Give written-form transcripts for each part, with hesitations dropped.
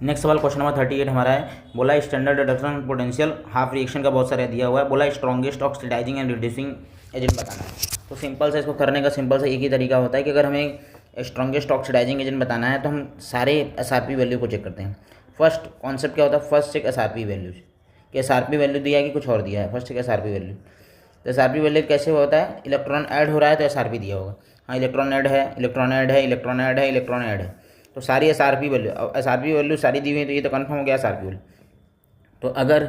Next सवाल question number 38 हमारा है। बोला standard reduction potential half reaction का बहुत सारा दिया हुआ है। बोला strongest oxidising and reducing agent बताना है। तो सिंपल से इसको करने का सिंपल से एक ही तरीका होता है कि अगर हमें स्ट्रॉन्गेस्ट ऑक्सीडाइजिंग एजेंट बताना है तो हम सारे एसआरपी वैल्यू को चेक करते हैं। फर्स्ट कॉन्सेप्ट क्या होता है, फर्स्ट चेक एसआरपी वैल्यूज कि एसआरपी वैल्यू दिया है कि कुछ और दिया है। First check SRP value. तो एसआरपी वैल्यू कैसे होता है, इलेक्ट्रॉन ऐड हो रहा है तो एसआरपी दिया होगा। हाँ इलेक्ट्रॉन ऐड है, इलेक्ट्रॉन ऐड है, इलेक्ट्रॉन ऐड है, इलेक्ट्रॉन ऐड है, तो सारी एसआरपी वैल्यू, एसआरपी वैल्यू सारी दी हुई है तो ये तो कन्फर्म हो गया एसआरपी वैल्यू। तो अगर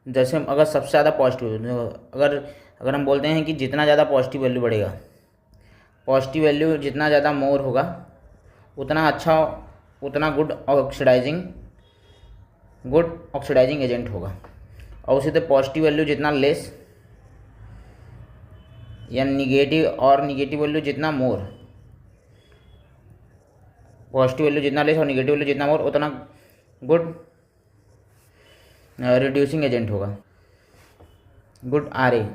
जैसे अगर सबसे ज़्यादा पॉजिटिव, अगर अगर हम बोलते हैं कि जितना ज़्यादा पॉजिटिव वैल्यू बढ़ेगा, पॉजिटिव वैल्यू जितना ज़्यादा मोर होगा उतना अच्छा, उतना गुड ऑक्सीडाइजिंग एजेंट होगा। और उसी तरह पॉजिटिव वैल्यू जितना लेस या निगेटिव वैल्यू जितना मोर, पॉजिटिव वैल्यू जितना लेस और निगेटिव वैल्यू जितना मोर उतना गुड रिड्यूसिंग एजेंट होगा, गुड आरए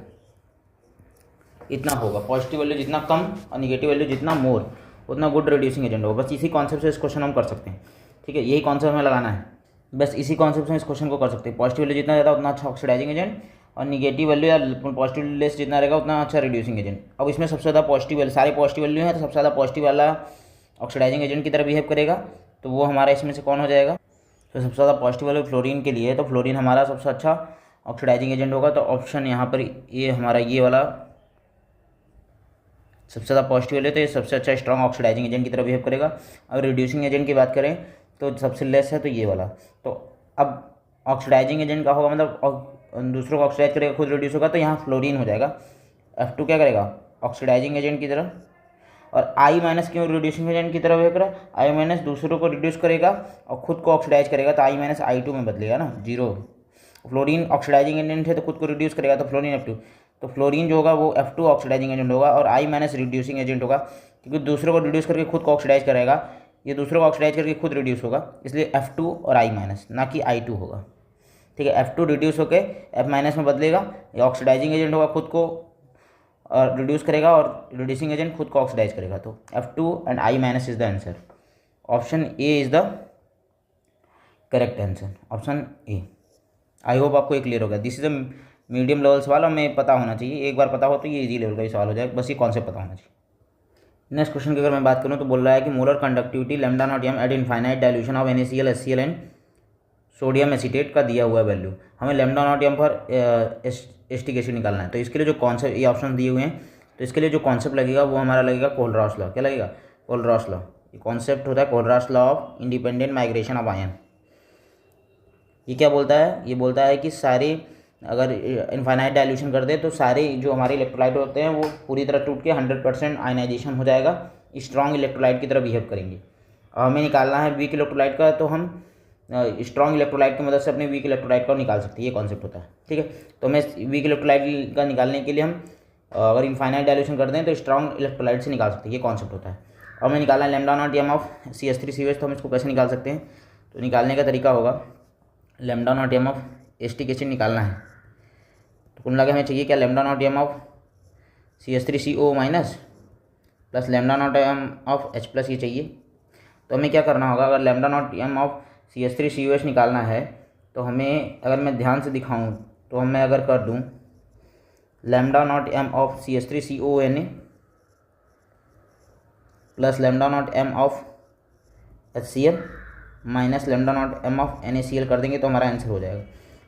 इतना होगा। पॉजिटिव वैल्यू जितना कम और निगेटिव वैल्यू जितना मोर उतना गुड रिड्यूसिंग एजेंट होगा। बस इसी कॉन्सेप्ट से इस क्वेश्चन हम कर सकते हैं। ठीक है, यही कॉन्सेप्ट हमें लगाना है, बस इसी कॉन्सेप्ट से इस क्वेश्चन को कर सकते हैं। पॉजिटिव वैल्यू जितना ज़्यादा उतना अच्छा ऑक्सीडाइजिंग एजेंट, और निगेटिव वैल्यू या पॉजिटिव लेस जितना रहेगा उतना अच्छा रिड्यूसिंग एजेंट। अब इसमें सबसे ज़्यादा पॉजिटिव वैल्यू, सारे पॉजिटिव वैल्यू है तो सबसे ज़्यादा पॉजिटिव वाला ऑक्सीडाइजिंग एजेंट की तरह बिहेव करेगा, तो वो हमारा इसमें से कौन हो जाएगा। तो सबसे ज़्यादा पॉजिटिव वैल्यू फ्लोरीन के लिए है, तो फ्लोरीन हमारा सबसे अच्छा ऑक्सीडाइजिंग एजेंट होगा। तो ऑप्शन यहाँ पर ये हमारा ये वाला सबसे ज़्यादा पॉजिटिव वैल्यू, तो ये सबसे अच्छा स्ट्रॉन्ग ऑक्सीडाइजिंग एजेंट की तरह बिहेव करेगा। अगर रिड्यूसिंग एजेंट की बात करें तो सबसे लेस है तो ये वाला। तो अब ऑक्सीडाइजिंग एजेंट का होगा मतलब दूसरों को ऑक्सीडाइज करेगा, खुद रिड्यूस होगा, तो यहाँ फ्लोरीन हो जाएगा। F2 क्या करेगा, ऑक्सीडाइजिंग एजेंट की तरह। और I माइनस क्यों रिड्यूसिंग एजेंट की तरह बिहेव करा, I माइनस दूसरों को रिड्यूस करेगा और खुद को ऑक्सीडाइज करेगा, तो I माइनस I2 में बदलेगा ना, जीरो। फ्लोरीन ऑक्सीडाइजिंग एजेंट है तो खुद को रिड्यूस करेगा, तो फ्लोरीन F2। तो फ्लोरीन जो होगा वो F2 ऑक्सीडाइजिंग एजेंट होगा और I माइनस रिड्यूसिंग एजेंट होगा, क्योंकि दूसरों को रिड्यूस करके खुद को ऑक्सीडाइज करेगा, ये दूसरों को ऑक्सीडाइज करके खुद रिड्यूस होगा, इसलिए F2 और I माइनस, ना कि I2 होगा। ठीक है, F2 रिड्यूस होके F माइनस में बदलेगा, ये ऑक्सीडाइजिंग एजेंट होगा, खुद को रिड्यूस करेगा, और रिड्यूसिंग एजेंट खुद को ऑक्सीडाइज करेगा। तो F2 and I minus is the answer. Option A is the correct answer, option A. I hope आपको ये क्लियर होगा। This is a medium level सवाल, हमें पता होना चाहिए, एक बार पता हो तो ये इजी लेवल का ही सवाल हो जाएगा, बस ये कॉन्सेप्ट पता होना चाहिए। नेक्स्ट क्वेश्चन की अगर मैं बात करूँ तो बोल रहा है कि molar conductivity lambda not m at infinite dilution of NaCl HCl and sodium acetate का दिया हुआ है वैल्यू, हमें लैम्डा नॉट एम पर एसिटिक एसिड निकालना है। तो इसके लिए जो कॉन्सेप्ट, ये ऑप्शन दिए हुए हैं, तो इसके लिए जो कॉन्सेप्ट लगेगा वो हमारा लगेगा कोलरॉस लॉ। क्या लगेगा, कोलरॉस लॉ। ये कॉन्सेप्ट होता है कोलरॉस law of independent migration of ion. ये क्या बोलता है, ये बोलता है कि सारे अगर इनफाइनाइट डाइल्यूशन कर दे तो सारे जो हमारे इलेक्ट्रोलाइट होते हैं वो पूरी तरह टूट के 100% आयनाइजेशन हो जाएगा, स्ट्रॉन्ग इलेक्ट्रोलाइट की तरह बिहेव करेंगे। और हमें निकालना है वीक इलेक्ट्रोलाइट का, तो हम स्ट्रॉन्ग इलेक्ट्रोलाइट की मदद से अपने वीक इलेक्ट्रोलाइट को निकाल सकते हैं, ये कॉन्सेप्ट होता है। ठीक है, तो हमें वीक इलेक्ट्रोलाइट का निकालने के लिए हम अगर इनफाइनाइट डाइल्यूशन कर दें तो स्ट्रॉन्ग इलेक्ट्रोलाइट से निकाल सकते हैं, ये कॉन्सेप्ट होता है। और हमें निकालना है lambda not M of CH3COH, तो हम इसको कैसे निकाल सकते हैं, तो निकालने का तरीका होगा lambda not M of acetic acid निकालना है। तो कुल मिला हमें चाहिए क्या, lambda not M of CH3CO minus plus lambda not M of H plus, ये चाहिए। तो हमें क्या करना होगा, अगर lambda naught M of CH3COH निकालना है तो हमें, अगर मैं ध्यान से दिखाऊं तो मैं अगर कर दूं lambda not M of CH3CONA plus lambda not M of HCl minus lambda not M of NaCl कर देंगे तो हमारा आंसर हो जाएगा।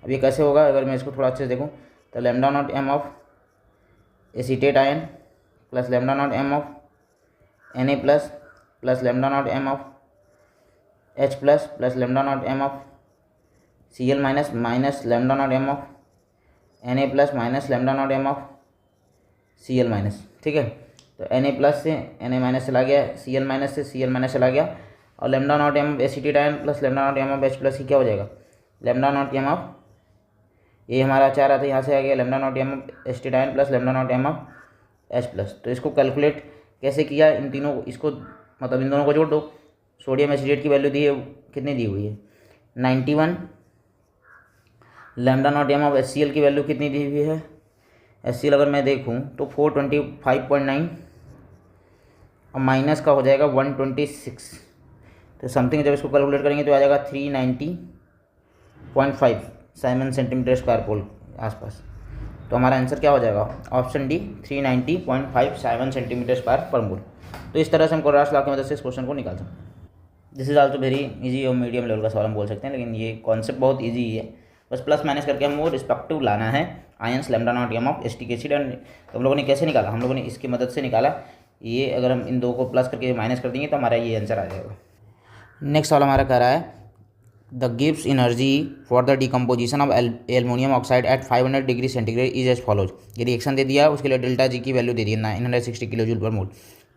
अब ये कैसे होगा, अगर मैं इसको थोड़ा अच्छे से देखूं तो lambda not M of acetate ion plus lambda not M of Na plus lambda not M of H plus lambda not M of Cl minus lambda not M of Na minus lambda not M of Cl minus. ठीक है, तो Na से Na minus चला गया, Cl minus से Cl minus चला गया, और lambda not M of acetate ion plus lambda not M of H plus, ही क्या हो जाएगा, लैम्डा नॉट एम ऑफ, ये हमारा चाह रहा था, यहाँ से आ गया lambda not M of acetate ion plus lambda not M of H plus. तो इसको कैलकुलेट कैसे किया, इन तीनों इसको मतलब इन दोनों को जोड़ दो। सोडियम एसिटेट की वैल्यू दी है, कितनी दी हुई है 91, lambda not M of HCl की वैल्यू कितनी दी हुई है, HCl अगर मैं देखूं तो 425.9, और माइनस का हो जाएगा 126, तो समथिंग जब इसको कैलकुलेट करेंगे तो आ जाएगा 390.5 साइमन सेंटीमीटर स्क्वायर पोल आसपास। तो हमारा आंसर क्या हो जाएगा? ऑप्शन डी 390.5 7 सेंटीमीटर स्क्वायर पर मोल। तो इस तरह से हम कोरोलास लॉ की मदद से इस क्वेश्चन को निकाल सकते हैं। This is also very easy और मीडियम लेवल का सवाल हम बोल सकते हैं, लेकिन ये कॉन्सेप्ट बहुत इजी है। बस प्लस माइनस करके हम वो रिस्पेक्टिव लाना है ions lambda not M of acetic acid. And तो हम लोगों ने कैसे निकाला? हम लोगों ने इसकी मदद से निकाला। ये अगर हम इन दो को प्लस करके माइनस कर देंगे तो हमारा ये आंसर आ जाएगा। नेक्स्ट सवाल हमारा कह रहा है द गिव्स energy for the decomposition of aluminium oxide at 500 degree centigrade is as follows. ये रिएक्शन दे दिया, उसके लिए डेल्टा जी की वैल्यू दे दी 960 किलो जूल पर मोल।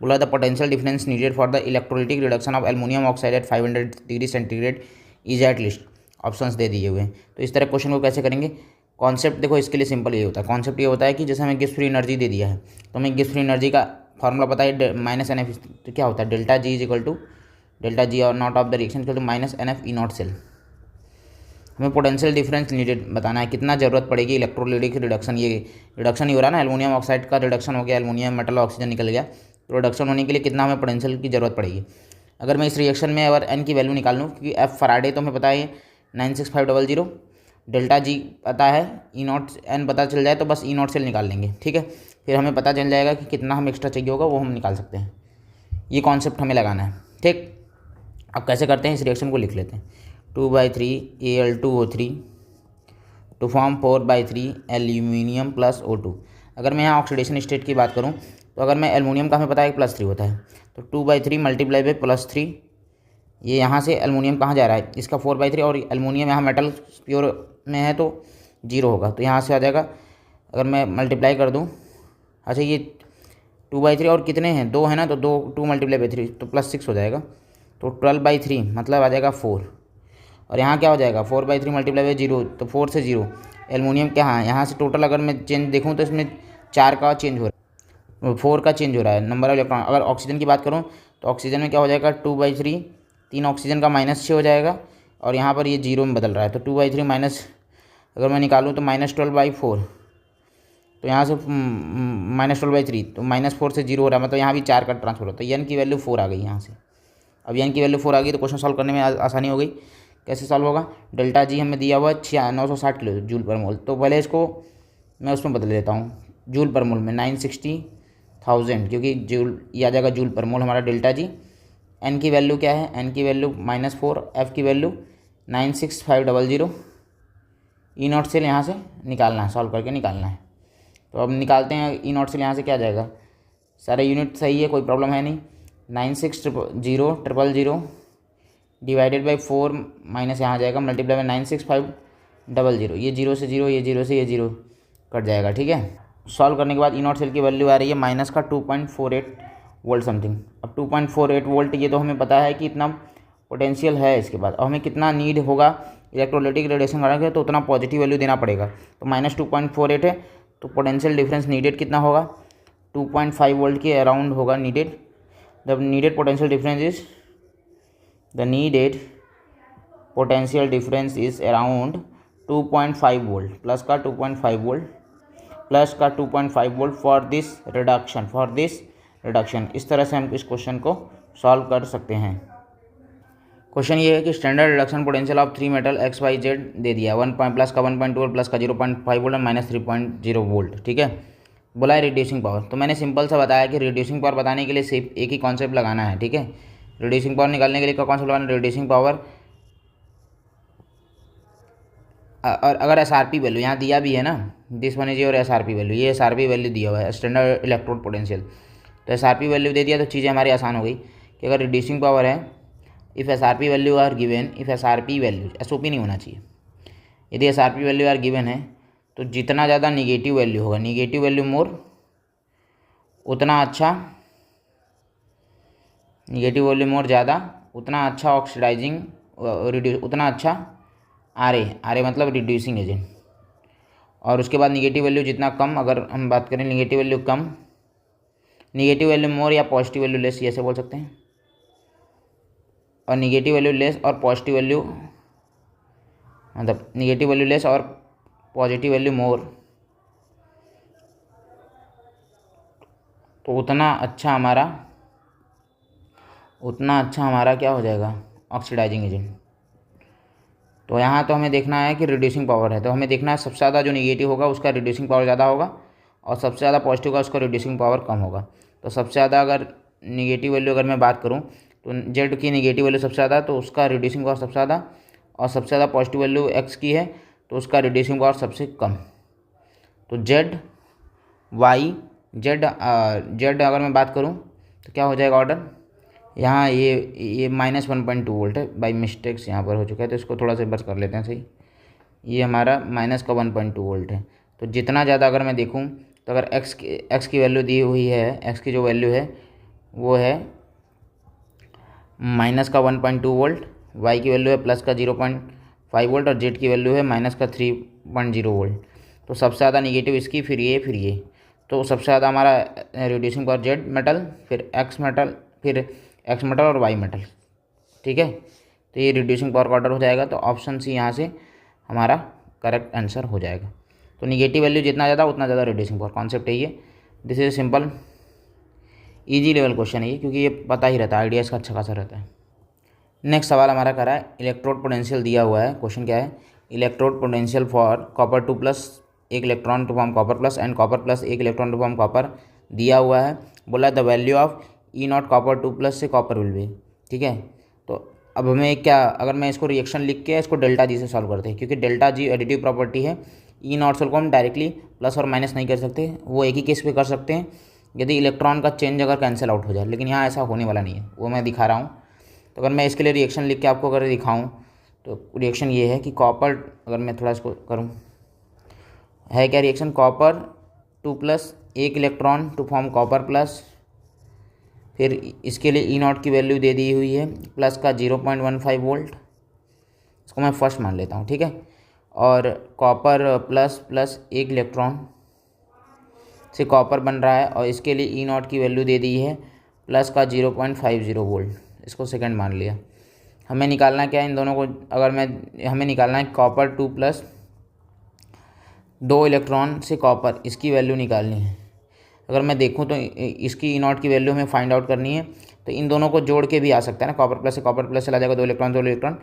बोला the potential difference needed for the electrolytic reduction of aluminium oxide at 500 degree centigrade is at least. Options दे दिए हुए हैं। तो इस तरह क्वेश्चन को कैसे करेंगे? कॉन्सेप्ट देखो, इसके लिए सिंपल ये होता है। कॉन्सेप्ट ये होता है कि जैसे हमें गिव्स फ्री एनर्जी दे दिया है, तो हमें गिव्स फ्री एनर्जी का फॉर्मूला पता है माइनस एन एफ। तो क्या होता है? Delta G is equal to delta G और naught of the reaction equal to minus N F E not cell. हमें पोटेंशियल डिफरेंस नीडेड बताना है, कितना ज़रूरत पड़ेगी इलेक्ट्रोलिटिक रिडक्शन। ये रिडक्शन ही हो रहा है ना, एल्युमिनियम ऑक्साइड का रिडक्शन हो गया, एल्युमिनियम मेटल ऑक्सीजन निकल गया। तो रिडक्शन होने के लिए कितना हमें पोटेंशियल की ज़रूरत पड़ेगी। अगर मैं इस रिएक्शन में अगर एन की वैल्यू निकाल लूँ, क्योंकि एफ फराडे तो हमें पता है 96500, डेल्टा जी पता है, ई नॉट एन पता चल जाए तो बस ई नॉट सेल निकाल लेंगे। ठीक है, फिर हमें पता चल जाएगा कि कितना हमें एक्स्ट्रा चाहिए होगा, वो हम निकाल सकते हैं। ये कॉन्सेप्ट हमें लगाना है। ठीक, अब कैसे करते हैं? इस रिएक्शन को लिख लेते हैं। 2/3 Al2O3 to form 4/3 aluminium plus O2। अगर मैं यहाँ ऑक्सीडेशन स्टेट की बात करूँ तो अगर मैं एल्युमिनियम का हमें पता है +3 होता है, तो 2/3 मल्टीप्लाई बाई +3, ये यहाँ से एल्युमिनियम कहाँ जा रहा है? इसका 4/3, और एल्युमिनियम यहाँ मेटल प्योर में है तो 0 होगा, तो यहाँ से आ जाएगा। अगर मैं मल्टीप्लाई कर दूँ, अच्छा ये 2/3 और कितने हैं? 2 है ना, तो 2 मल्टीप्लाई बाई 3 तो +6 हो जाएगा, तो 12/3 मतलब आ जाएगा 4। और यहाँ क्या हो जाएगा? 4/3 मल्टीप्लाई बाई 0, तो 4 से 0। एल्युमिनियम क्या है यहाँ से टोटल अगर मैं चेंज देखूँ तो इसमें 4 का चेंज हो रहा है, 4 का चेंज हो रहा है नंबर ऑफ इलेक्ट्रॉन। अगर ऑक्सीजन की बात करूँ तो ऑक्सीजन में क्या हो जाएगा? 2/3, 3 ऑक्सीजन का -6 हो जाएगा, और यहाँ पर ये 0 में बदल रहा है, तो 2/3 माइनस अगर मैं निकालूँ तो -12/4, तो यहाँ से -12/3, तो -4 से 0 हो रहा है, मतलब यहाँ भी 4 का ट्रांसफर होता है। एन की वैल्यू 4 आ गई यहाँ से। अब एन की वैल्यू 4 आ गई तो क्वेश्चन सॉल्व करने में आसानी हो गई। कैसे सॉल्व होगा? डेल्टा जी हमें दिया हुआ है 960 किलो जूल पर मोल, तो पहले इसको मैं उसमें बदल देता हूँ जूल पर मोल में, 960,000, क्योंकि जूल ये आ जाएगा जूल पर मोल हमारा डेल्टा जी। एन की वैल्यू क्या है? एन की वैल्यू -4, एफ की वैल्यू 96500। ई नॉट सेल यहाँ से निकालना है, सॉल्व करके निकालना है। तो अब निकालते हैं ई नॉट सेल यहाँ से क्या जाएगा? सारे यूनिट सही है, कोई प्रॉब्लम है नहीं। 9600000 डिवाइडेड बाई 4 माइनस यहाँ जाएगा मल्टीप्लाई बाई 96500। ये 0 से 0, ये 0 से ये 0 कट जाएगा। ठीक है, सॉल्व करने के बाद ई नॉट सेल की वैल्यू आ रही है माइनस का 2.48 वोल्ट समथिंग। अब 2.48 वोल्ट ये तो हमें पता है कि इतना पोटेंशियल है। इसके बाद अब हमें कितना नीड होगा इलेक्ट्रोलाइटिक रेडिएशन कराने, तो उतना पॉजिटिव वैल्यू देना पड़ेगा। तो -2.48 है, तो पोटेंशियल डिफरेंस नीडेड कितना होगा? 2.5 वोल्ट के अराउंड होगा needed. The needed potential difference is around 2.5 volt, plus का 2.5 वोल्ट, प्लस का 2.5 वोल्ट फॉर दिस रिडक्शन। इस तरह से हम इस क्वेश्चन को सॉल्व कर सकते हैं। क्वेश्चन ये है कि standard reduction potential of 3 metal XYZ दे दिया, 1 प्लस का 1.2 और प्लस का 0.5 वोल्ट और -3.0 वोल्ट। ठीक है, बोला है रिड्यूसिंग पावर। तो मैंने सिंपल सा बताया कि रिड्यूसिंग पावर बताने के लिए सिर्फ एक ही कॉन्सेप्ट लगाना है। ठीक है, रिड्यूसिंग पावर निकालने के लिए क्या कॉन्सेप्ट लगाना है? Reducing power. और अगर SRP वैल्यू यहाँ दिया भी है ना, दिस वन इज और SRP वैल्यू, ये SRP वैल्यू दिया हुआ है स्टैंडर्ड इलेक्ट्रोड पोटेंशियल, तो SRP वैल्यू दे दिया तो चीज़ें हमारी आसान हो गई कि अगर रिड्यूसिंग पावर है, if SRP value are given, if SRP value, SOP नहीं होना चाहिए, यदि SRP वैल्यू आर गिवन है तो जितना ज़्यादा निगेटिव वैल्यू होगा, निगेटिव वैल्यू मोर, उतना अच्छा, निगेटिव वैल्यू मोर ज़्यादा उतना अच्छा ऑक्सीडाइजिंग, उतना अच्छा आर ए मतलब रिड्यूसिंग एजेंट। और उसके बाद निगेटिव वैल्यू जितना कम, अगर हम बात करें निगेटिव वैल्यू कम, निगेटिव वैल्यू मोर या पॉजिटिव वैल्यू लेस, ऐसे बोल सकते हैं। और निगेटिव वैल्यू लेस और पॉजिटिव वैल्यू, मतलब निगेटिव वैल्यू लेस और पॉजिटिव वैल्यू मोर, तो उतना अच्छा हमारा क्या हो जाएगा? Oxidising agent. तो यहाँ तो हमें देखना है कि रिड्यूसिंग पावर है, तो हमें देखना है सबसे ज़्यादा जो निगेटिव होगा उसका रिड्यूसिंग पावर ज़्यादा होगा और सबसे ज़्यादा पॉजिटिव का उसका रिड्यूसिंग पावर कम होगा। तो सबसे ज़्यादा अगर निगेटिव वैल्यू अगर मैं बात करूँ तो जेड की निगेटिव वैल्यू सबसे ज़्यादा, तो उसका रिड्यूसिंग पावर सबसे ज़्यादा, और सबसे ज़्यादा पॉजिटिव वैल्यू एक्स की है तो उसका रिड्यूसिंग पावर सबसे कम। तो जेड वाई जेड अगर मैं बात करूँ तो क्या हो जाएगा ऑर्डर, यहाँ ये -1.2 वोल्ट है, बाई मिस्टेक्स यहाँ पर हो चुका है, तो इसको थोड़ा सा बस कर लेते हैं सही। ये हमारा माइनस का 1.2 वोल्ट है। तो जितना ज़्यादा अगर मैं देखूँ तो अगर एक्स की वैल्यू दी हुई है, एक्स की जो वैल्यू है वो है माइनस का 1.2 वोल्ट, वाई की वैल्यू है प्लस का 0.5 वोल्ट और जेड की वैल्यू है माइनस का 3.0 वोल्ट। तो सबसे ज़्यादा निगेटिव इसकी, फिर ये। तो सबसे ज़्यादा हमारा रिड्यूसिंग पावर जेड मेटल, फिर एक्स मेटल और वाई मेटल, ठीक है। तो ये रिड्यूसिंग पावर का ऑर्डर हो जाएगा। तो ऑप्शन सी यहाँ से हमारा करेक्ट आंसर हो जाएगा। तो निगेटिव वैल्यू जितना ज़्यादा उतना ज़्यादा रिड्यूसिंग पावर, कॉन्सेप्ट है ये। This is simple easy level question है ये, क्योंकि ये पता ही रहता है, आइडिया इसका अच्छा खासा रहता है। नेक्स्ट सवाल हमारा करा है इलेक्ट्रोड पोटेंशियल दिया हुआ है। क्वेश्चन क्या है, electrode potential for copper 2 plus 1 electron to form copper plus and copper plus 1 electron to form copper दिया हुआ है। बोला the value of E not copper 2 plus से कॉपर विल बी, ठीक है। तो अब हमें क्या, अगर मैं इसको रिएक्शन लिख के इसको डेल्टा जी से सॉल्व करते हैं, क्योंकि डेल्टा जी एडिटिव प्रॉपर्टी है। ई नॉट सेल को हम डायरेक्टली प्लस और माइनस नहीं कर सकते, वो एक ही केस पे कर सकते हैं यदि इलेक्ट्रॉन का चेंज अगर कैंसिल आउट हो जाए, लेकिन यहाँ ऐसा होने वाला नहीं है, वो मैं दिखा रहा हूँ। तो अगर मैं इसके लिए रिएक्शन लिख के आपको अगर दिखाऊँ तो रिएक्शन ये है कि कॉपर, अगर मैं थोड़ा इसको करूँ, है क्या reaction, copper 2 plus 1 electron to form copper plus, फिर इसके लिए ई नॉट की वैल्यू दे दी हुई है प्लस का 0.15 वोल्ट, इसको मैं फर्स्ट मान लेता हूँ, ठीक है। और कॉपर प्लस 1 इलेक्ट्रॉन से कॉपर बन रहा है और इसके लिए ई नॉट की वैल्यू दे दी है प्लस का 0.50 वोल्ट, इसको सेकंड मान लिया। हमें निकालना क्या है इन दोनों को, हमें निकालना है कॉपर 2 प्लस 2 इलेक्ट्रॉन से कॉपर, इसकी वैल्यू निकालनी है। अगर मैं देखूं तो इसकी ई नॉट की वैल्यू हमें फाइंड आउट करनी है, तो इन दोनों को जोड़ के भी आ सकता है ना, कॉपर प्लस से कॉपर प्लस चला जाएगा 2 इलेक्ट्रॉन,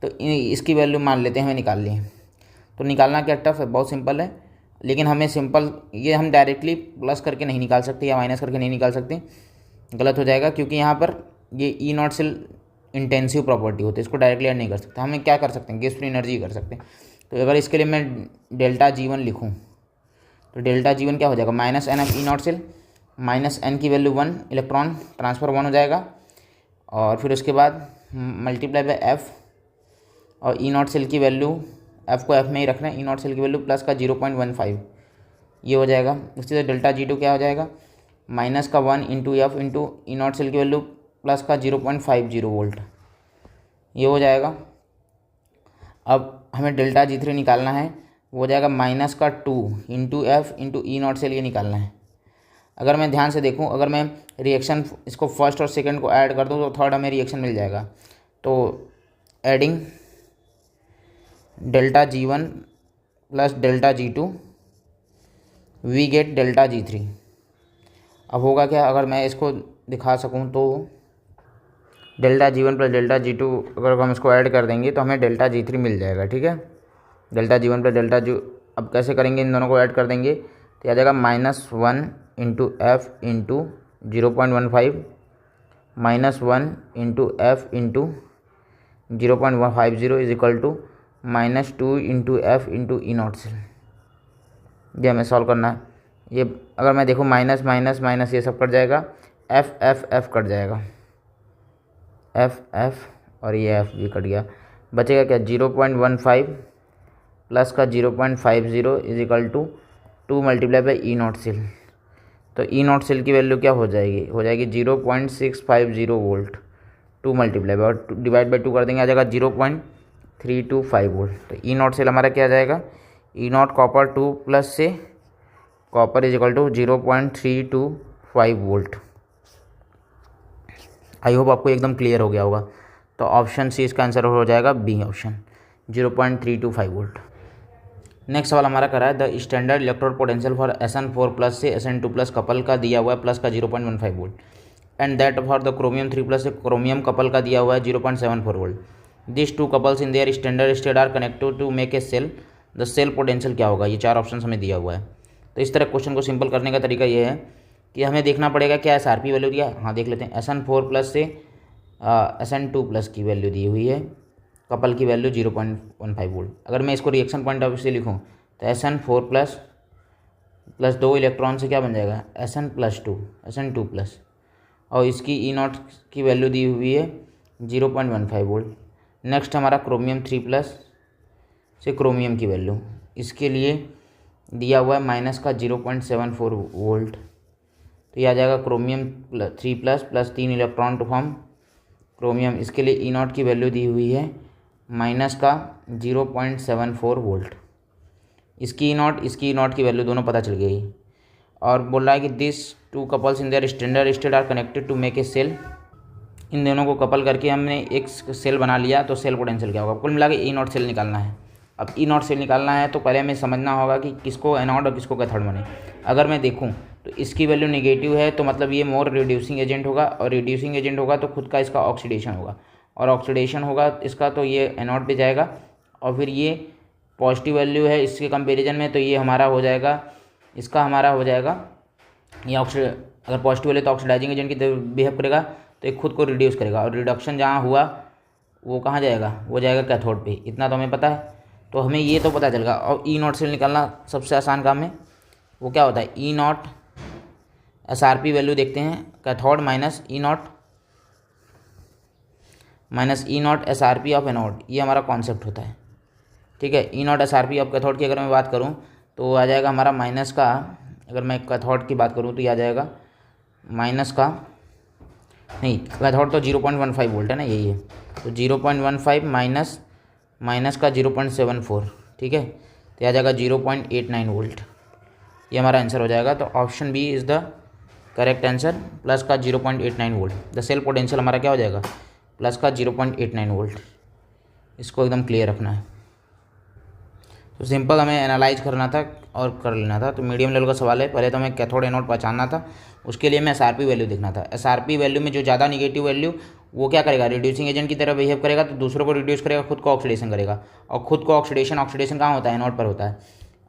तो इसकी वैल्यू मान लेते हैं हमें निकालनी है। तो निकालना क्या टफ है, बहुत सिंपल है, लेकिन हमें सिंपल ये हम डायरेक्टली प्लस करके नहीं निकाल सकते या माइनस करके नहीं निकाल सकते, गलत हो जाएगा, क्योंकि यहाँ पर ये ई नॉट से इंटेंसिव प्रॉपर्टी होती है, इसको डायरेक्टली ऐड नहीं कर सकते। हमें क्या कर सकते हैं, गैस फ्री एनर्जी कर सकते हैं। तो अगर इसके लिए मैं डेल्टा G1 लिखूँ तो डेल्टा G1 क्या हो जाएगा, minus n of E not cell, minus n की वैल्यू 1 इलेक्ट्रॉन ट्रांसफर 1 हो जाएगा, और फिर उसके बाद मल्टीप्लाई बाय एफ, और ई नॉट सेल की वैल्यू, एफ को एफ में ही रखना है, ई नॉट सेल की वैल्यू प्लस का 0.15 ये हो जाएगा। इसी तरह डेल्टा G2 क्या हो जाएगा, माइनस का 1 into F into E not cell की वैल्यू प्लस का 0.50 वोल्ट, ये हो जाएगा। अब हमें डेल्टा G3 निकालना है, वो हो जाएगा माइनस का 2 into F into E not cell, ये निकालना है। अगर मैं ध्यान से देखूं, अगर मैं रिएक्शन इसको फर्स्ट और सेकंड को ऐड कर दूं तो थर्ड हमें रिएक्शन मिल जाएगा। तो adding delta G1 plus delta G2 we get delta G3। अब होगा क्या, अगर मैं इसको दिखा सकूं तो delta G1 plus delta G2 अगर हम इसको ऐड कर देंगे तो हमें डेल्टा G3 मिल जाएगा, ठीक है। Delta G1 plus delta G, अब कैसे करेंगे, इन दोनों को ऐड कर देंगे तो आ जाएगा -1 into F into 0.15 -1 into F into 0.50 is equal to -2 into F into E not cell. ये हमें सॉल्व करना है। ये अगर मैं देखूँ माइनस माइनस माइनस ये सब कट जाएगा, एफ एफ एफ कट जाएगा, एफ एफ और ये एफ भी कट गया, बचेगा क्या 0.15 प्लस का 0.50 is equal to 2 multiply by E not cell. तो ई नॉट सेल की वैल्यू क्या हो जाएगी 0.650 वोल्ट, 2 मल्टीप्लाई बाई और डिवाइड बाई 2 कर देंगे, आ जाएगा 0.325 वोल्ट। तो ई नॉट सेल हमारा क्या आ जाएगा, ई नॉट कॉपर 2 प्लस से copper is equal to 0.325 volt. I hope आपको एकदम क्लियर हो गया होगा। तो ऑप्शन सी इसका आंसर हो जाएगा, बी ऑप्शन 0.325 वोल्ट। नेक्स्ट सवाल हमारा करा है the standard electrode potential for SN4 plus से SN2 प्लस कपल का दिया हुआ है प्लस का 0.15 volt and that for the chromium 3+ से क्रोमियम कपल का दिया हुआ है 0.74 volt. This two couples in their standard state are connected to make a cell, the cell potential क्या होगा। ये 4 ऑप्शन हमें दिया हुआ है। तो इस तरह क्वेश्चन को सिंपल करने का तरीका ये है कि हमें देखना पड़ेगा क्या SRP वैल्यू दिया है। हाँ देख लेते हैं। SN4+ से SN2+ की वैल्यू दी हुई है, कपल की वैल्यू 0.15 वोल्ट। अगर मैं इसको रिएक्शन पॉइंट ऑफ व्यू से लिखूँ तो SN4+ प्लस 2 इलेक्ट्रॉन से क्या बन जाएगा SN2+, और इसकी E0 की वैल्यू दी हुई है 0.15 वोल्ट। नेक्स्ट हमारा क्रोमियम 3+ से क्रोमियम की वैल्यू, इसके लिए दिया हुआ है माइनस का 0.74 वोल्ट। तो ये आ जाएगा chromium 3+ plus 3 electron to form chromium, इसके लिए E0 की वैल्यू दी हुई है माइनस का 0.74 वोल्ट। इसकी E0 की वैल्यू दोनों पता चल गई। और बोल रहा है कि this two couples in their standard state are connected to make a cell. इन दोनों को कपल करके हमने एक सेल बना लिया, तो सेल पोटेंशियल क्या होगा। कुल मिला के E0 सेल निकालना है। अब E0 सेल निकालना है तो पहले हमें समझना होगा कि किसको एनोड और किसको कैथोड बने। अगर मैं देखूँ तो इसकी वैल्यू नेगेटिव है, तो मतलब ये मोर रिड्यूसिंग एजेंट होगा, और रिड्यूसिंग एजेंट होगा तो खुद का इसका ऑक्सीडेशन होगा, और ऑक्सीडेशन होगा इसका तो ये एनोड पे जाएगा। और फिर ये पॉजिटिव वैल्यू है इसके कंपेरिजन में, तो ये हमारा हो जाएगा, इसका हमारा हो जाएगा ये अगर पॉजिटिव वैल्यू तो ऑक्सीडाइजिंग एजेंट की तरह बिहेव करेगा, तो ये खुद को रिड्यूस करेगा, और रिडक्शन जहाँ हुआ वो कहाँ जाएगा, वो जाएगा कैथोड पे। इतना तो हमें पता है, तो हमें ये तो पता चलेगा। और E0 सेल निकालना सबसे आसान काम है। वो क्या होता है, E0 SRP वैल्यू देखते हैं, cathode minus E0 SRP of anode, ये हमारा कॉन्सेप्ट होता है। ठीक है, E0 SRP ऑफ कैथोड की अगर मैं बात करूँ तो आ जाएगा हमारा माइनस का, अगर मैं कैथोड की बात करूँ तो ये आ जाएगा माइनस का, नहीं कैथोड तो 0.15 वोल्ट है ना, यही है, तो 0.15 माइनस का 0.74, ठीक है, तो आ जाएगा 0.89 वोल्ट। ये हमारा आंसर हो जाएगा। तो option B is the correct answer, plus का 0.89 वोल्ट। द सेल पोटेंशियल हमारा क्या हो जाएगा, प्लस का 0.89 वोल्ट। इसको एकदम क्लियर रखना है। तो सिंपल हमें एनालाइज करना था और कर लेना था। तो मीडियम लेवल का सवाल है। पहले तो हमें कैथोड एनोड पहचानना था, उसके लिए हमें SRP वैल्यू देखना था। SRP वैल्यू में जो ज़्यादा निगेटिव वैल्यू, वो क्या करेगा, रिड्यूसिंग एजेंट की तरह बिहेव करेगा, तो दूसरों को रिड्यूस करेगा, खुद को ऑक्सीडेशन करेगा। और खुद को ऑक्सीडेशन कहाँ होता है, एनोड पर होता है।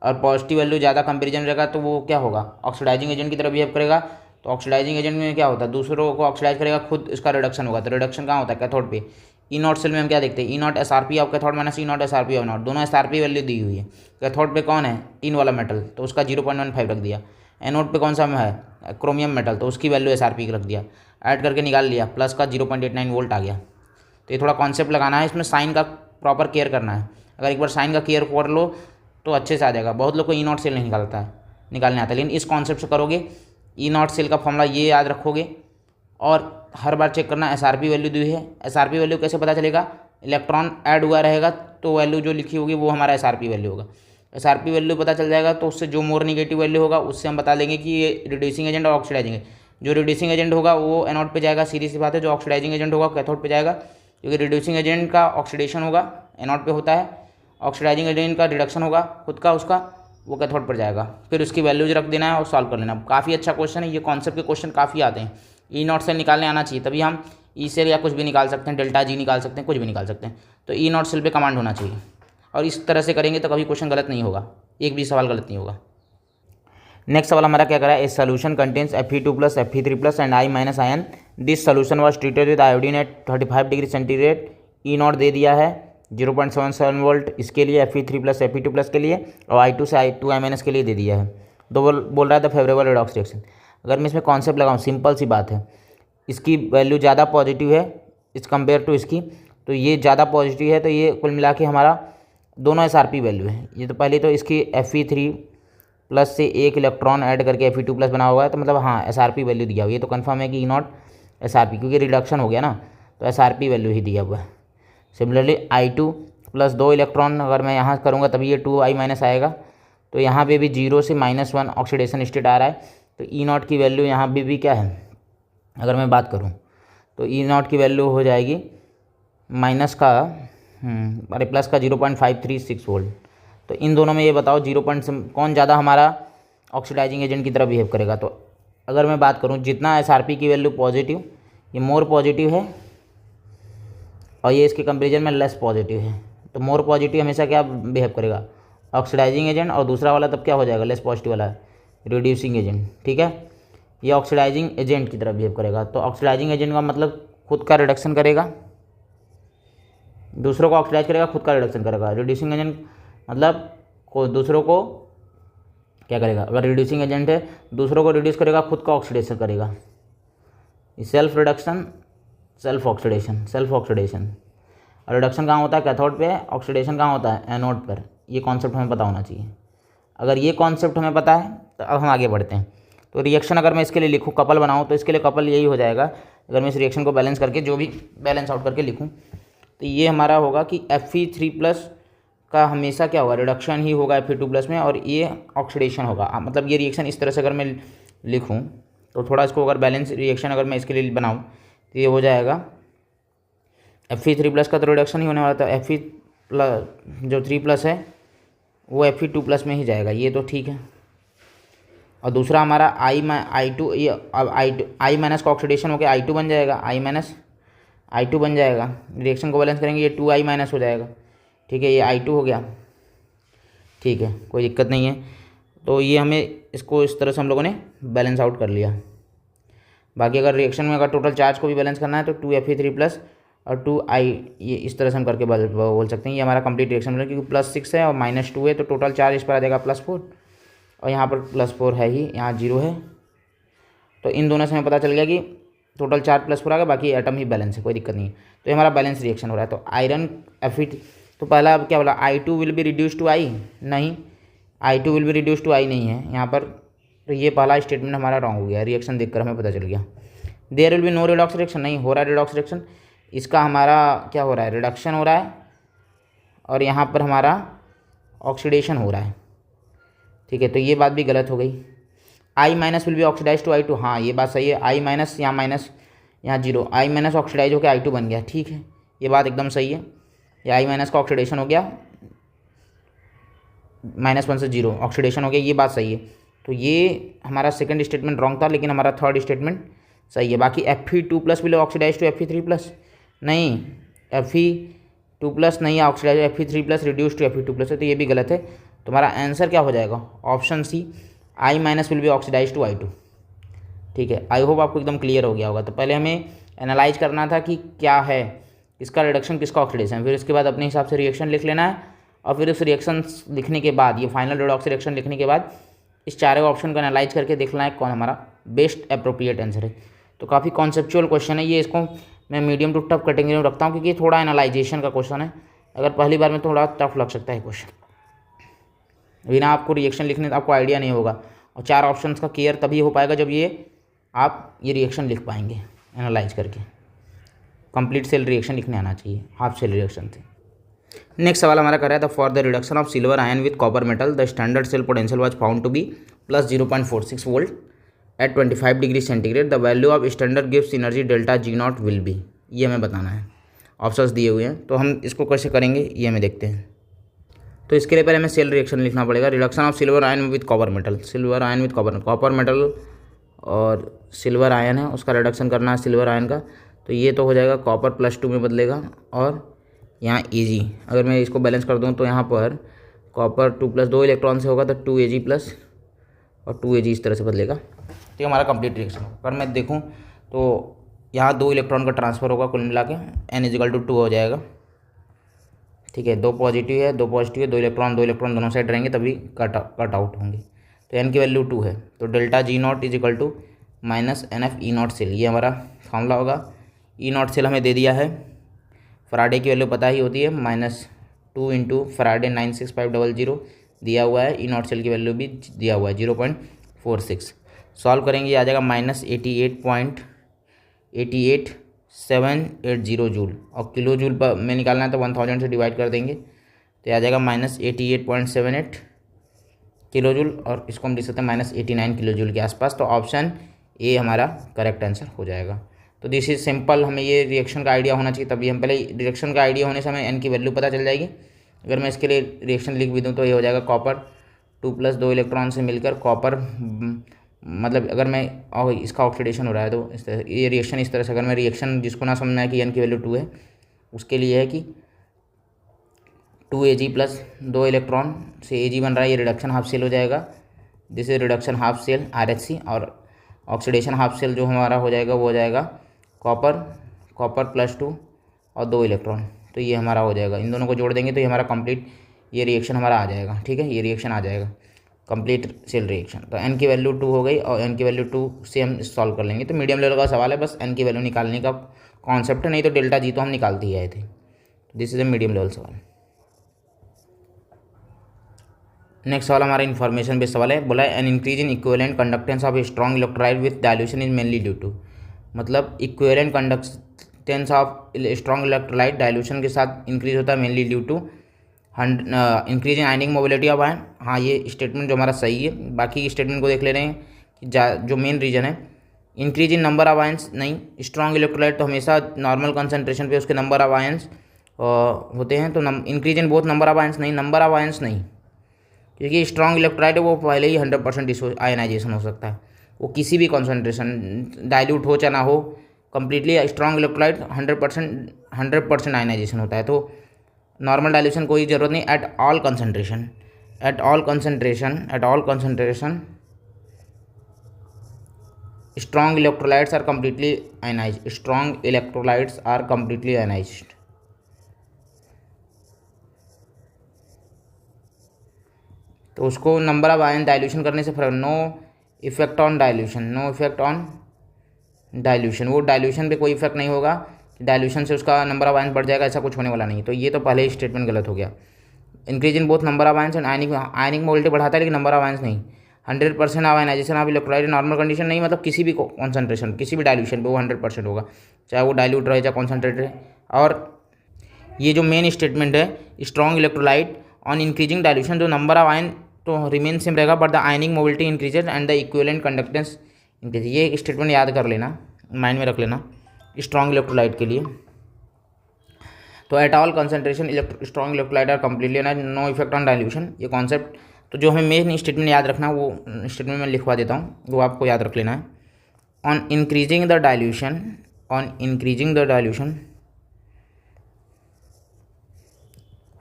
और पॉजिटिव वैल्यू ज़्यादा कंपेरिजन रहेगा तो वो क्या होगा, ऑक्सीडाइजिंग एजेंट की तरह बिहेव करेगा। तो ऑक्सीडाइजिंग एजेंट में क्या होता है, दूसरों को ऑक्सीडाइज करेगा, खुद इसका रिडक्शन होगा। तो रिडक्शन कहाँ होता है, कैथोड पे। E0 सेल में हम क्या देखते हैं, E0 SRP of cathode minus E0 SRP of anode, दोनों SRP वैल्यू दी हुई है। कैथोड पे कौन है, टीन वाला मेटल, तो उसका 0.15 रख दिया। एनोड पे कौन सा है, क्रोमियम मेटल, तो उसकी वैल्यू SRP रख दिया। ऐड करके निकाल लिया, प्लस का 0.89 वोल्ट आ गया। तो ये थोड़ा कॉन्सेप्ट लगाना है, इसमें साइन का प्रॉपर केयर करना है। अगर एक बार साइन का केयर कर लो तो अच्छे से आ जाएगा। बहुत लोग को E0 सेल नहीं निकालने आता, लेकिन इस कॉन्सेप्ट से करोगे। E0 सेल का फॉर्मूला ये याद रखोगे, और हर बार चेक करना SRP वैल्यू दी है। SRP वैल्यू कैसे पता चलेगा, इलेक्ट्रॉन ऐड हुआ रहेगा तो वैल्यू जो लिखी होगी वो हमारा SRP वैल्यू होगा। SRP वैल्यू पता चल जाएगा तो उससे जो मोर निगेटिव वैल्यू होगा उससे हम बता देंगे कि ये रिड्यूसिंग एजेंट और ऑक्सीडाइजिंग है। जो रिड्यूसिंग एजेंट होगा वो एनोड पे जाएगा, सीधी सी बात है। जो ऑक्सीडाइजिंग एजेंट होगा कैथोड पे जाएगा, क्योंकि रिड्यूसिंग एजेंट का ऑक्सीडेशन होगा, एनोड पे होता है। ऑक्सीडाइजिंग एजेंट का रिडक्शन होगा खुद का, उसका वो कैथोड पर जाएगा। फिर उसकी वैल्यूज रख देना है और सॉल्व कर लेना। काफ़ी अच्छा क्वेश्चन है ये, कॉन्सेप्ट के क्वेश्चन काफ़ी आते हैं। E0 सेल निकालने आना चाहिए, तभी हम E सेल या कुछ भी निकाल सकते हैं, डेल्टा G निकाल सकते हैं, कुछ भी निकाल सकते हैं। तो E0 सेल पे कमांड होना चाहिए, और इस तरह से करेंगे तो कभी क्वेश्चन गलत नहीं होगा, एक भी सवाल गलत नहीं होगा। नेक्स्ट सवाल हमारा क्या करा है, a solution contains Fe2+ Fe3+ and I- ion. This solution was treated with iodine at 35 degree centigrade. E0 दे दिया है 0.77 वोल्ट इसके लिए, Fe3+ Fe2+ के लिए, और I2 से I2I- के लिए दे दिया है। तो बोल रहा है द फेवरेबल रेडॉक्स रिएक्शन। अगर मैं इसमें कॉन्सेप्ट लगाऊँ, सिंपल सी बात है, इसकी वैल्यू ज़्यादा पॉजिटिव है इस कंपेयर टू इसकी, तो ये ज़्यादा पॉजिटिव है, तो ये कुल मिला के हमारा दोनों SRP वैल्यू है। ये तो पहले तो इसकी Fe3+ से एक इलेक्ट्रॉन ऐड करके Fe2+ बना हुआ है, तो मतलब हाँ SRP वैल्यू दिया हुआ है। ये तो कंफर्म है कि E0 SRP, क्योंकि रिडक्शन हो गया ना, तो SRP वैल्यू ही दिया हुआ है। सिमिलरली I2 प्लस 2 इलेक्ट्रॉन अगर मैं यहाँ करूँगा तभी ये 2I- आएगा, तो यहाँ पे भी 0 से -1 ऑक्सीडेशन स्टेट आ रहा है। तो E0 की वैल्यू यहाँ भी क्या है, अगर मैं बात करूँ तो E0 की वैल्यू हो जाएगी माइनस का प्लस का 0.536 वोल्ट। तो इन दोनों में ये बताओ कौन ज़्यादा हमारा ऑक्सीडाइजिंग एजेंट की तरह बिहेव करेगा। तो अगर मैं बात करूँ जितना SRP की वैल्यू पॉजिटिव, ये मोर पॉजिटिव है और ये इसके कंपेरिजन में लेस पॉजिटिव है, तो मोर पॉजिटिव हमेशा क्या बिहेव करेगा, ऑक्सीडाइजिंग एजेंट, और दूसरा वाला तब क्या हो जाएगा, लेस पॉजिटिव वाला रिड्यूसिंग एजेंट। ठीक है, ये ऑक्सीडाइजिंग एजेंट की तरह बिहेव करेगा। तो ऑक्सीडाइजिंग एजेंट का मतलब खुद का रिडक्शन करेगा, दूसरों को ऑक्सीडाइज करेगा, खुद का रिडक्शन करेगा। रिड्यूसिंग एजेंट मतलब दूसरों को क्या करेगा, अगर रिड्यूसिंग एजेंट है दूसरों को रिड्यूस करेगा, खुद का ऑक्सीडेशन करेगा। Self reduction, self oxidation. और रिडक्शन कहाँ होता है, कैथोड पे, ऑक्सीडेशन कहाँ होता है, एनोड पर। ये कॉन्सेप्ट हमें पता होना चाहिए। अगर ये कॉन्सेप्ट हमें पता है तो अब हम आगे बढ़ते हैं। तो रिएक्शन अगर मैं इसके लिए लिखूँ, कपल बनाऊँ, तो इसके लिए कपल यही हो जाएगा। अगर मैं इस रिएक्शन को बैलेंस करके जो भी बैलेंस आउट करके लिखूँ तो ये हमारा होगा कि Fe3+ का हमेशा क्या होगा, रिडक्शन ही होगा Fe2+ में, और ये ऑक्सीडेशन होगा। मतलब ये रिएक्शन इस तरह से अगर मैं लिखूँ तो थोड़ा इसको अगर बैलेंस रिएक्शन अगर मैं इसके लिए बनाऊँ तो ये हो जाएगा Fe3+ का तो रिडक्शन ही होने वाला था, Fe+ जो 3+ है वो Fe2+ में ही जाएगा, ये तो ठीक है। और दूसरा हमारा I2, ये अब I- का ऑक्सीडेशन होकर I2 बन जाएगा, I2 बन जाएगा। रिएक्शन को बैलेंस करेंगे, ये 2I- हो जाएगा। ठीक है, ये I2 हो गया। ठीक है, कोई दिक्कत नहीं है। तो ये हमें इसको इस तरह से हम लोगों ने बैलेंस आउट कर लिया। बाकी अगर रिएक्शन में अगर टोटल चार्ज को भी बैलेंस करना है तो 2Fe3+ और 2I, ये इस तरह से हम करके बोल सकते हैं। ये हमारा कंप्लीट रिएक्शन बना, क्योंकि +6 है और -2 है, तो टोटल चार्ज इस पर आ जाएगा +4, और यहाँ पर +4 है ही, यहाँ 0 है। तो इन दोनों से हमें पता चल गया कि टोटल चार्ज +4 आ गया, बाकी एटम ही बैलेंस है, कोई दिक्कत नहीं है। तो ये हमारा बैलेंस रिएक्शन हो रहा है। तो आयरन Fe, तो पहला अब क्या बोला, I2 will be reduce to I, नहीं, I2 will be reduce to I नहीं है यहाँ पर। तो ये पहला स्टेटमेंट हमारा रॉन्ग हो गया, रिएक्शन देखकर हमें पता चल गया। There will be no redox reaction, नहीं हो रहा है रिडॉक्स रिएक्शन, इसका हमारा क्या हो रहा है, रिडक्शन हो रहा है, और यहाँ पर हमारा ऑक्सीडेशन हो रहा है। ठीक है, तो ये बात भी गलत हो गई। I- will be oxidise to I2, हाँ ये बात सही है। I- यहाँ माइनस, यहाँ 0, I- ऑक्सीडाइज होकर I2 बन गया। ठीक है, ये बात एकदम सही है। ये I- का ऑक्सीडेशन हो गया, -1 से 0 ऑक्सीडेशन हो गया, ये बात सही है। तो ये हमारा सेकंड स्टेटमेंट रॉन्ग था, लेकिन हमारा थर्ड स्टेटमेंट सही है। बाकी Fe2+ will oxidise to Fe3+, नहीं, Fe2+ नहीं oxidise, Fe3+ reduce to Fe2+ है, तो ये भी गलत है। तुम्हारा आंसर क्या हो जाएगा, option C, I- will be oxidise to I2। ठीक है, आई होप आपको एकदम क्लियर हो गया होगा। तो पहले हमें एनालाइज करना था कि क्या है, किसका रिडक्शन किसका ऑक्सीडेशन, फिर उसके बाद अपने हिसाब से रिएक्शन लिख लेना है, और फिर उस रिएक्शन लिखने के बाद, ये फाइनल रिडॉक्स रिएक्शन लिखने के बाद इस चारों ऑप्शन को एनालाइज करके देखना है कौन हमारा बेस्ट अप्रोप्रिएट आंसर है। तो काफ़ी कॉन्सेप्चुअल क्वेश्चन है ये, इसको मैं मीडियम टू टफ कैटेगरी में रखता हूँ, क्योंकि थोड़ा एनालाइजेशन का क्वेश्चन है। अगर पहली बार में थोड़ा टफ लग सकता है क्वेश्चन, बिना आपको रिएक्शन लिखने तो आपको आइडिया नहीं होगा, और 4 ऑप्शंस का क्लियर तभी हो पाएगा जब आप ये रिएक्शन लिख पाएंगे एनालाइज करके। कंप्लीट सेल रिएक्शन लिखने आना चाहिए, हाफ सेल रिएक्शन से। नेक्स्ट सवाल हमारा कर रहा है, the for the reduction of silver ion with copper metal the standard cell potential was found to be +0.46 volt at 25 degree centigrade, the value of standard gives energy delta G0 will be. ये हमें बताना है, options दिए हुए हैं, तो हम इसको कैसे करेंगे ये हमें देखते हैं। तो इसके लिए पहले हमें सेल रिएक्शन लिखना पड़ेगा। Reduction of silver ion with copper metal, silver ion with copper metal और सिल्वर आयन है, उसका रिडक्शन करना है सिल्वर आयन का। तो ये तो हो जाएगा कॉपर +2 में बदलेगा, और यहाँ Ag, अगर मैं इसको बैलेंस कर दूँ तो यहाँ पर कॉपर 2+, 2 इलेक्ट्रॉन से होगा तो 2Ag+ और 2Ag इस तरह से बदलेगा। तो हमारा कंप्लीट रिएक्शन होगा। अगर मैं देखूँ तो यहाँ 2 इलेक्ट्रॉन का ट्रांसफ़र होगा, कुल मिला के n=2 हो जाएगा। ठीक है, 2 पॉजिटिव है, 2 पॉजिटिव है, 2 इलेक्ट्रॉन दोनों साइड रहेंगे, तभी कट आउट होंगे। तो n की वैल्यू 2 है, तो delta G0 = -NF E0 cell, ये हमारा फॉर्मूला होगा। E0 सेल हमें दे दिया है, फराडे की वैल्यू पता ही होती है, -2 × फराडे 96500 दिया हुआ है। E0 सेल की वैल्यू भी दिया हुआ है 0.46। सॉल्व करेंगे, आ जाएगा -88.780 जूल, और किलो जूल पर में निकालना है तो 1000 से डिवाइड कर देंगे, तो आ जाएगा -88.78 किलो जूल, और इसको हम लिख सकते हैं -89 किलो जूल के आसपास। तो ऑप्शन ए हमारा करेक्ट आंसर हो जाएगा। तो दिस इज सिंपल, हमें ये रिएक्शन का आइडिया होना चाहिए, तभी हम पहले रिएक्शन का आइडिया होने से हमें एन की वैल्यू पता चल जाएगी। अगर मैं इसके लिए रिएक्शन लिख भी दूँ तो ये हो जाएगा कॉपर 2+2 इलेक्ट्रॉन से मिलकर कॉपर मतलब अगर मैं इसका ऑक्सीडेशन हो रहा है तो इस तरह ये रिएक्शन इस तरह से, अगर मैं रिएक्शन जिसको ना समझना है कि n की वैल्यू 2 है, उसके लिए है कि 2Ag प्लस 2 इलेक्ट्रॉन से Ag बन रहा है, ये रिडक्शन हाफ सेल हो जाएगा, this is reduction half cell RHC, और ऑक्सीडेशन हाफ सेल जो हमारा हो जाएगा वो हो जाएगा कॉपर प्लस 2 और 2 इलेक्ट्रॉन, तो ये हमारा हो जाएगा। इन दोनों को जोड़ देंगे तो ये हमारा कंप्लीट ये रिएक्शन हमारा आ जाएगा। ठीक है, ये रिएक्शन आ जाएगा कंप्लीट सेल रिएक्शन। तो n की वैल्यू 2 हो गई और n की वैल्यू 2 से हम सॉल्व कर लेंगे। तो मीडियम लेवल का सवाल है, बस n की वैल्यू निकालने का कॉन्सेप्ट है, नहीं तो डेल्टा जी तो हम निकालते ही आए थे। This is a medium level सवाल। नेक्स्ट सवाल हमारा इन्फॉर्मेशन बेस्ड सवाल है। बोला है an increase in equivalent conductance of a strong electrolyte with dilution is mainly due to, मतलब equivalent conductance of strong electrolyte dilution के साथ इंक्रीज होता है mainly due to increase in ionic mobility of ion. हाँ, ये statement जो हमारा सही है। बाकी स्टेटमेंट को देख ले रहे हैं कि जो मेन रीजन है increase in number of ions नहीं, स्ट्रॉन्ग इलेक्ट्रोलाइट तो हमेशा नॉर्मल कंसंट्रेशन पे उसके नंबर ऑफ आयंस होते हैं, तो increase in both number of ions नहीं, नंबर ऑफ आयंस नहीं, क्योंकि स्ट्रॉन्ग इलेक्ट्रोलाइट है वो पहले ही 100% आयनाइजेशन हो सकता है, वो किसी भी कॉन्सेंट्रेशन डाइल्यूट हो चाहे ना हो, कम्प्लीटली स्ट्रॉन्ग इलेक्ट्रोलाइट 100% आयनाइजेशन होता है। तो नॉर्मल डाइल्यूशन कोई ज़रूरत नहीं at all concentration strong electrolytes are completely ionised. तो उसको नंबर ऑफ आयन डाइल्यूशन करने से फर्क, नो इफेक्ट ऑन डाइल्यूशन, वो डाइल्यूशन पे कोई इफेक्ट नहीं होगा, डाइल्यूशन से उसका नंबर ऑफ आयन बढ़ जाएगा, ऐसा कुछ होने वाला नहीं। तो ये तो पहले ही स्टेटमेंट गलत हो गया। Increase in both number of ions and ionic mobility बढ़ाता है लेकिन नंबर ऑफ आयंस नहीं। 100% of ionisation of electrolyte normal condition नहीं, मतलब किसी भी कॉन्सेंट्रेशन किसी भी डाइल्यूशन पे वो 100% होगा, चाहे वो डाइल्यूट रहे चाहे कॉन्सेंट्रेट रहे। और ये जो मेन स्टेटमेंट है strong electrolyte on increasing dilution, जो नंबर ऑफ आयन तो रिमेन सेम रहेगा but the ionic mobility increases and the equivalent conductance increase. ये स्टेटमेंट याद कर लेना, माइंड में रख लेना स्ट्रॉन्ग इलेक्ट्रोलाइट के लिए। तो at all concentration strong electrolyte are completely no effect on dilution, ये कॉन्सेप्ट। तो जो हमें मेन स्टेटमेंट याद रखना है वो स्टेटमेंट में लिखवा देता हूँ, वो आपको याद रख लेना है। On increasing the dilution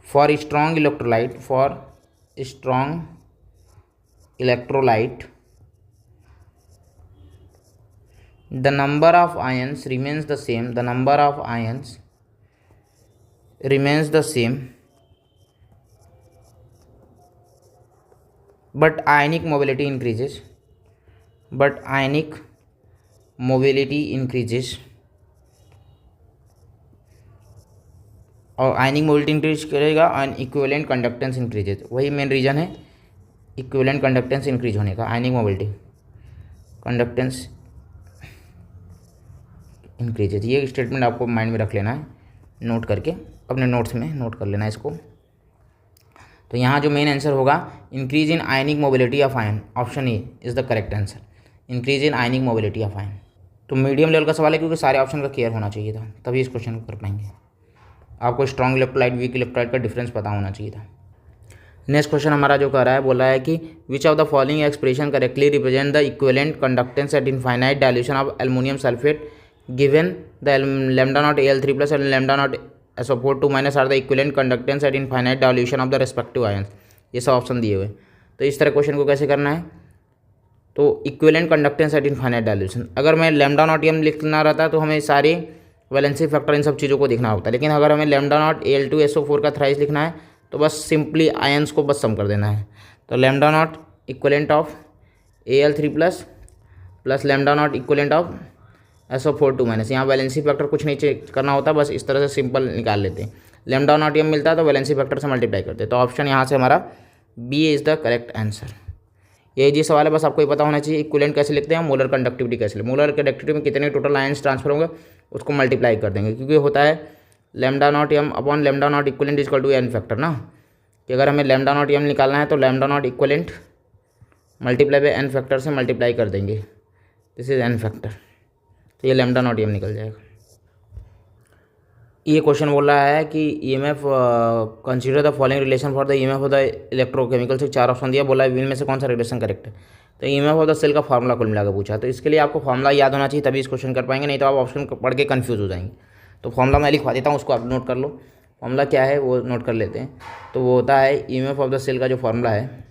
for strong electrolyte the number of ions remains the same, but ionic mobility increases, और आयनिक मोबिलिटी इंक्रीज करेगा एंड इक्विवेलेंट कंडक्टेंस इंक्रीजेज। वही मेन रीज़न है इक्विवेलेंट कंडक्टेंस इंक्रीज होने का, आयनिक मोबिलिटी कंडक्टेंस इंक्रीजेज। ये statement आपको mind में रख लेना है, नोट करके अपने नोट्स में नोट कर लेना है इसको। तो यहाँ जो मेन आंसर होगा increase in ionic mobility of ion, option A is the correct answer, increase in ionic mobility of ion. तो मीडियम लेवल का सवाल है क्योंकि सारे ऑप्शन का क्लियर होना चाहिए था, तभी इस क्वेश्चन को कर पाएंगे। आपको स्ट्रॉन्ग इलेक्ट्रोलाइट वीक इलेक्ट्रोलाइट का डिफरेंस पता होना चाहिए था। नेक्स्ट क्वेश्चन हमारा जो कर रहा है, बोला है कि which of the following expression correctly represent the equivalent conductance eight infinite dilution of aluminium sulphate given the lambda naught Al3 plus and lambda naught SO4 2 are the equivalent conductance at infinite dilution of the respective ions। ये सब option दिए हुए। तो इस तरह question को कैसे करना है, तो equivalent conductance eight infinite dilution, अगर मैं लैम्डा नॉट एम लिखना रहता तो हमें सारे वैलेंसी फैक्टर इन सब चीज़ों को देखना होता है, लेकिन अगर हमें लैम्डा नॉट Al2 SO4 का थ्राइस लिखना है तो बस सिंपली आयंस को बस सम कर देना है। तो lambda nought equivalent of Al3 plus lambda nought equivalent of SO4 2 यहाँ वैलेंसी फैक्टर कुछ नहीं चेक करना होता, बस इस तरह से सिंपल निकाल लेते हैं। लैम्डा नॉट एम मिलता है तो वैलेंसी फैक्टर से मल्टीप्लाई करते हैं। तो ऑप्शन यहाँ से हमारा B is the correct answer. ये जी सवाल है, बस आपको ये पता होना चाहिए इक्विवेलेंट कैसे लिखते हैं, मोलर कंडक्टिविटी कैसे लिखते हैं। मोलर कंडक्टिविटी में कितने टोटल आयंस ट्रांसफर होंगे उसको मल्टीप्लाई कर देंगे, क्योंकि होता है lambda not m upon lambda nought equivalent equal to n factor ना, कि अगर हमें लैम्डा नॉट एम निकालना है तो lambda nought equivalent multiply by n factor से मल्टीप्लाई कर देंगे, दिस इज एन फैक्टर, तो ये लैम्डा नॉट एम निकल जाएगा। ये क्वेश्चन बोल रहा है कि EMF consider the following relation for the EMF of the electrochemical से 4 ऑप्शन दिया, बोला है इनमें से कौन सा रिलेशन करेक्ट है। तो ईएमएफ ऑफ द सेल का फार्मूला कुल मिला के पूछा, तो इसके लिए आपको फार्मूला याद होना चाहिए तभी इस क्वेश्चन कर पाएंगे, नहीं तो आप ऑप्शन पढ़ के कन्फ्यूज़ हो जाएंगे। तो फार्मूला मैं लिखवा देता हूँ, उसको आप नोट कर लो। फार्मूला क्या है वो नोट कर लेते हैं। तो वो होता है ईएमएफ ऑफ द सेल का जो फार्मूला है,